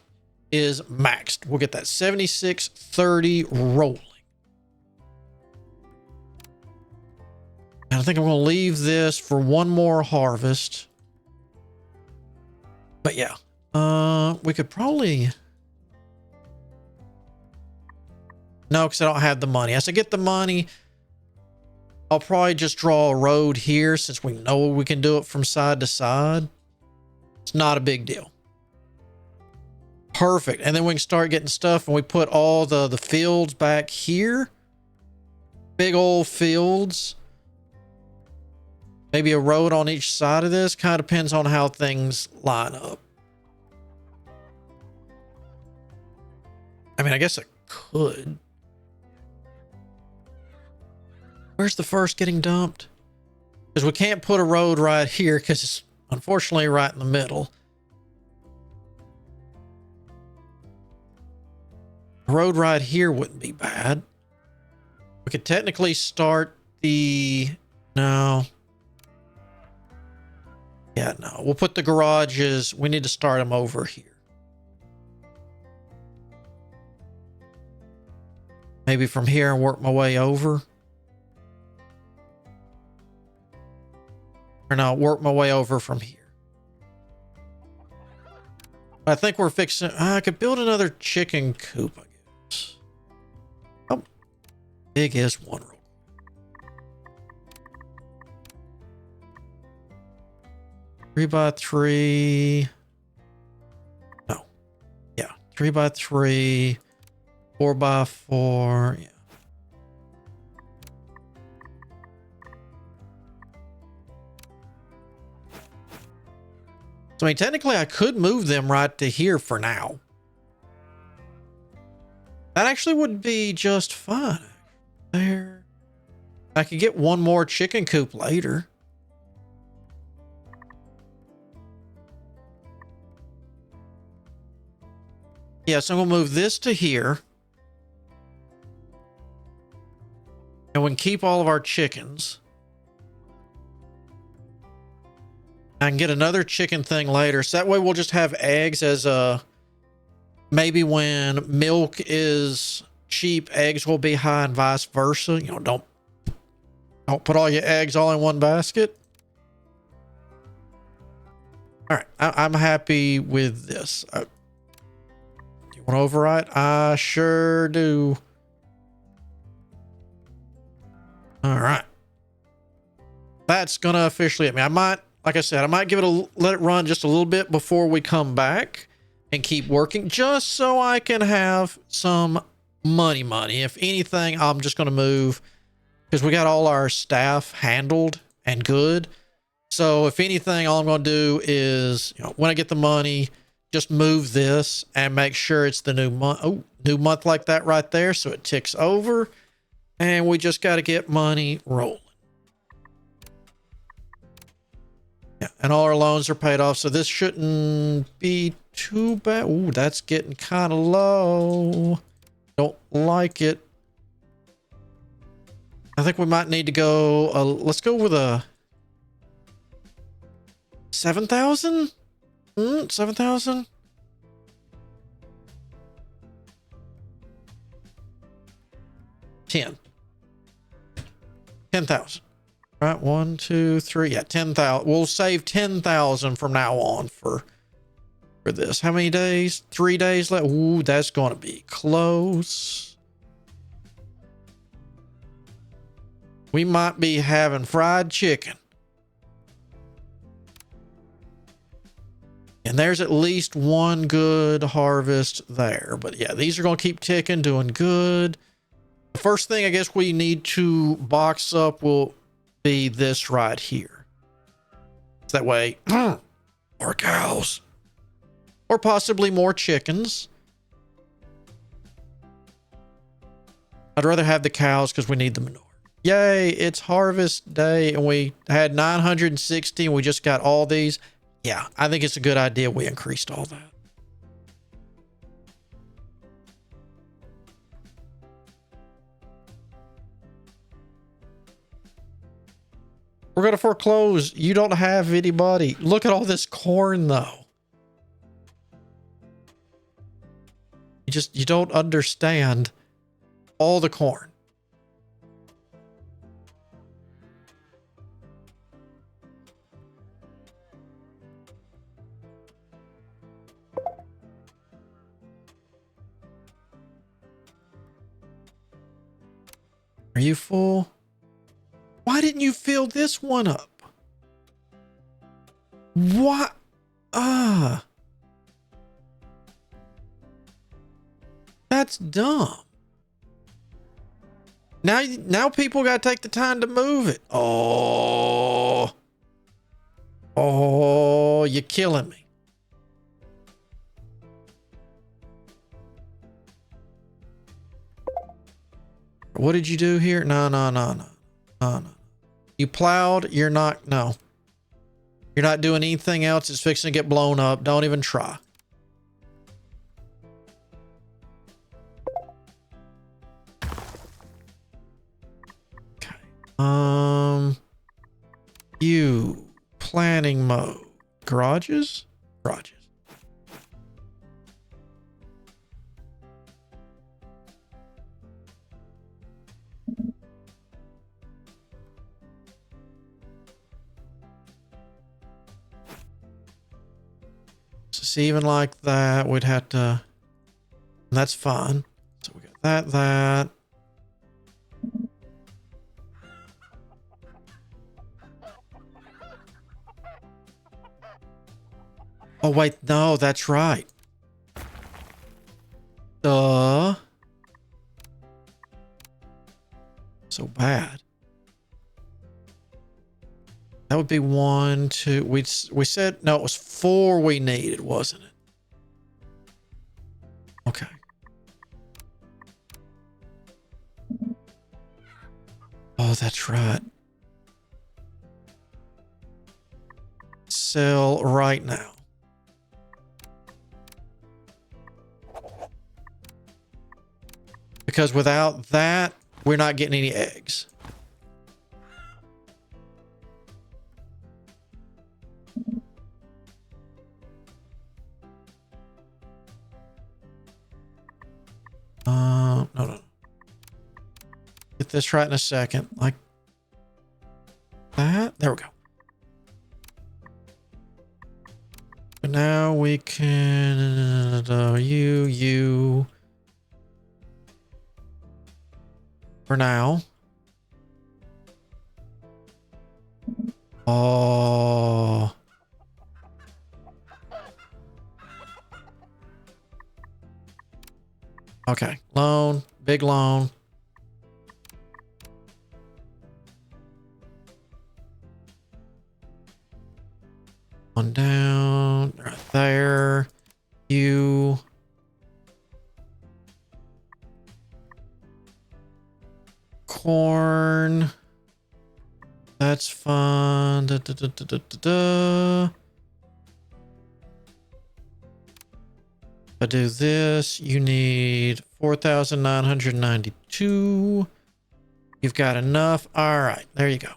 A: is maxed. We'll get that 76, 30 rolling. And I think I'm going to leave this for one more harvest. But yeah. We could probably... No, because I don't have the money. As I get the money, I'll probably just draw a road here since we know we can do it from side to side. It's not a big deal. Perfect. And then we can start getting stuff and we put all the fields back here. Big old fields. Maybe a road on each side of this. Kind of depends on how things line up. I mean, I guess I could. Where's the first getting dumped? Because we can't put a road right here because it's unfortunately right in the middle. A road right here wouldn't be bad. We could technically start the... No. Yeah, no. We'll put the garages. We need to start them over here. Maybe from here and work my way over. And I'll work my way over from here. I think we're fixing... I could build another chicken coop, I guess. How big is one real quick? 3x3. No. Yeah. 3x3. 4x4. Yeah. So, I mean, technically, I could move them right to here for now. That actually would be just fine. There. I could get one more chicken coop later. Yeah, so I'm going to move this to here. And we can keep all of our chickens. I can get another chicken thing later. So that way we'll just have eggs as a... Maybe when milk is cheap, eggs will be high and vice versa. You know, don't put all your eggs all in one basket. All right, I'm happy with this. You want to overwrite? I sure do. All right. That's going to officially hit me. I might, like I said, I might give it let it run just a little bit before we come back and keep working, just so I can have some money. If anything, I'm just going to move because we got all our staff handled and good. So if anything, all I'm going to do is, you know, when I get the money, just move this and make sure it's the new month. Oh, new month like that right there. So it ticks over and we just got to get money rolling. Yeah, and all our loans are paid off, so this shouldn't be too bad. Ooh, that's getting kind of low. Don't like it. I think we might need to go... let's go with a... 7,000? 7,000? $10,000. 10,000. Right, 1, 2, 3. Yeah, 10,000. We'll save 10,000 from now on for this. How many days? 3 days left. Ooh, that's going to be close. We might be having fried chicken. And there's at least one good harvest there. But yeah, these are going to keep ticking, doing good. The first thing I guess we need to box up will be this right here. So that way, more cows. Or possibly more chickens. I'd rather have the cows because we need the manure. Yay, it's harvest day and we had 960 and we just got all these. Yeah, I think it's a good idea we increased all that. We're going to foreclose. You don't have anybody. Look at all this corn, though. You don't understand all the corn. Are you full? Why didn't you fill this one up? What? That's dumb. Now people got to take the time to move it. Oh, you're killing me. What did you do here? No. You plowed. You're not. No. You're not doing anything else. It's fixing to get blown up. Don't even try. Okay. You planning mode. Garages? Garages. See, even like that, we'd have to... That's fine. So we got that. Oh, wait. No, that's right. Duh. So bad. That would be 1, 2. We said... No, it was 4 we needed, wasn't it? Okay. Oh, that's right. Sell right now. Because without that, we're not getting any eggs. No. Get this right in a second. Like that. There we go. And now we can... you... For now. Oh... Okay. Loan. Big loan. One down. Right there. You. Corn. That's fun. Da, da, da, da, da, da, da. If I do this, you need 4,992. You've got enough. All right, there you go.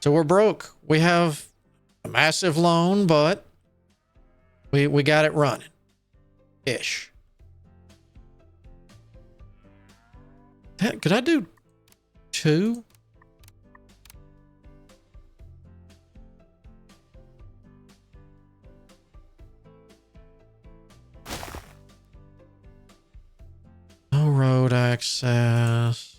A: So we're broke. We have a massive loan, but we got it running. Ish. Could I do 2? No road access.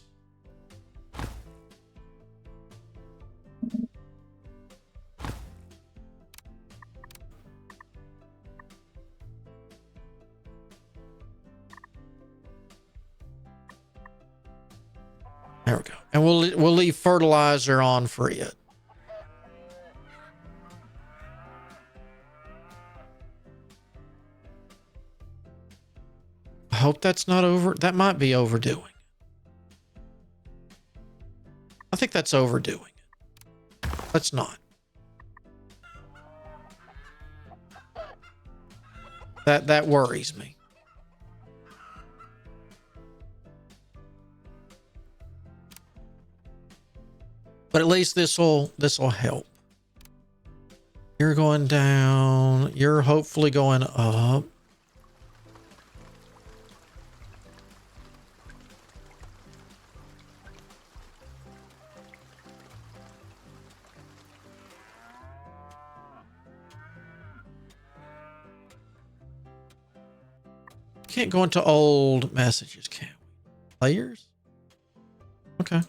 A: There we go. And we'll leave fertilizer on for it. I hope that's not over. That might be overdoing. I think that's overdoing it. Let's not. That worries me. But at least this'll help. You're going down. You're hopefully going up. Can't go into old messages, can we? Players? Okay.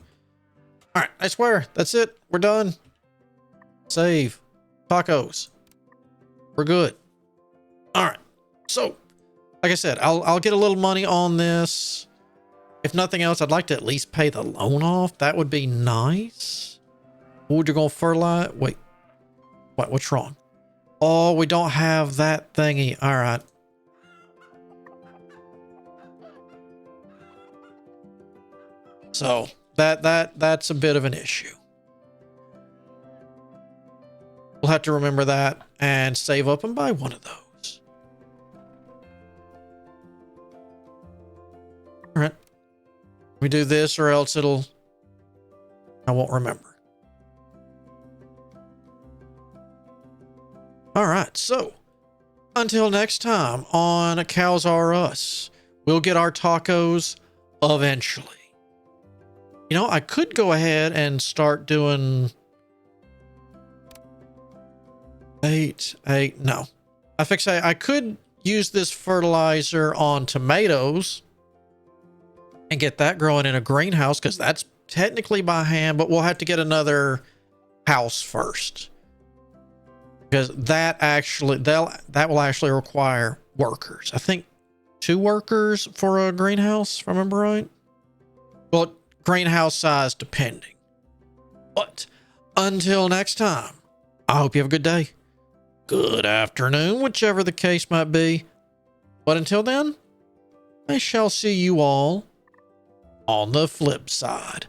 A: All right, I swear, that's it. We're done. Save. Tacos. We're good. All right. So, like I said, I'll get a little money on this. If nothing else, I'd like to at least pay the loan off. That would be nice. Would you go fertilize? Wait. What? What's wrong? Oh, we don't have that thingy. All right. So that's a bit of an issue. We'll have to remember that and save up and buy one of those. All right. We do this or else I won't remember. All right. So until next time on Cows R Us, we'll get our tacos eventually. You know, I could go ahead and start doing... 8. No. I fix I could use this fertilizer on tomatoes and get that growing in a greenhouse because that's technically by hand, but we'll have to get another house first because that will actually require workers. I think 2 workers for a greenhouse, if I remember right. Well, greenhouse size depending. But until next time, I hope you have a good day, good afternoon, whichever the case might be. But until then, I shall see you all on the flip side.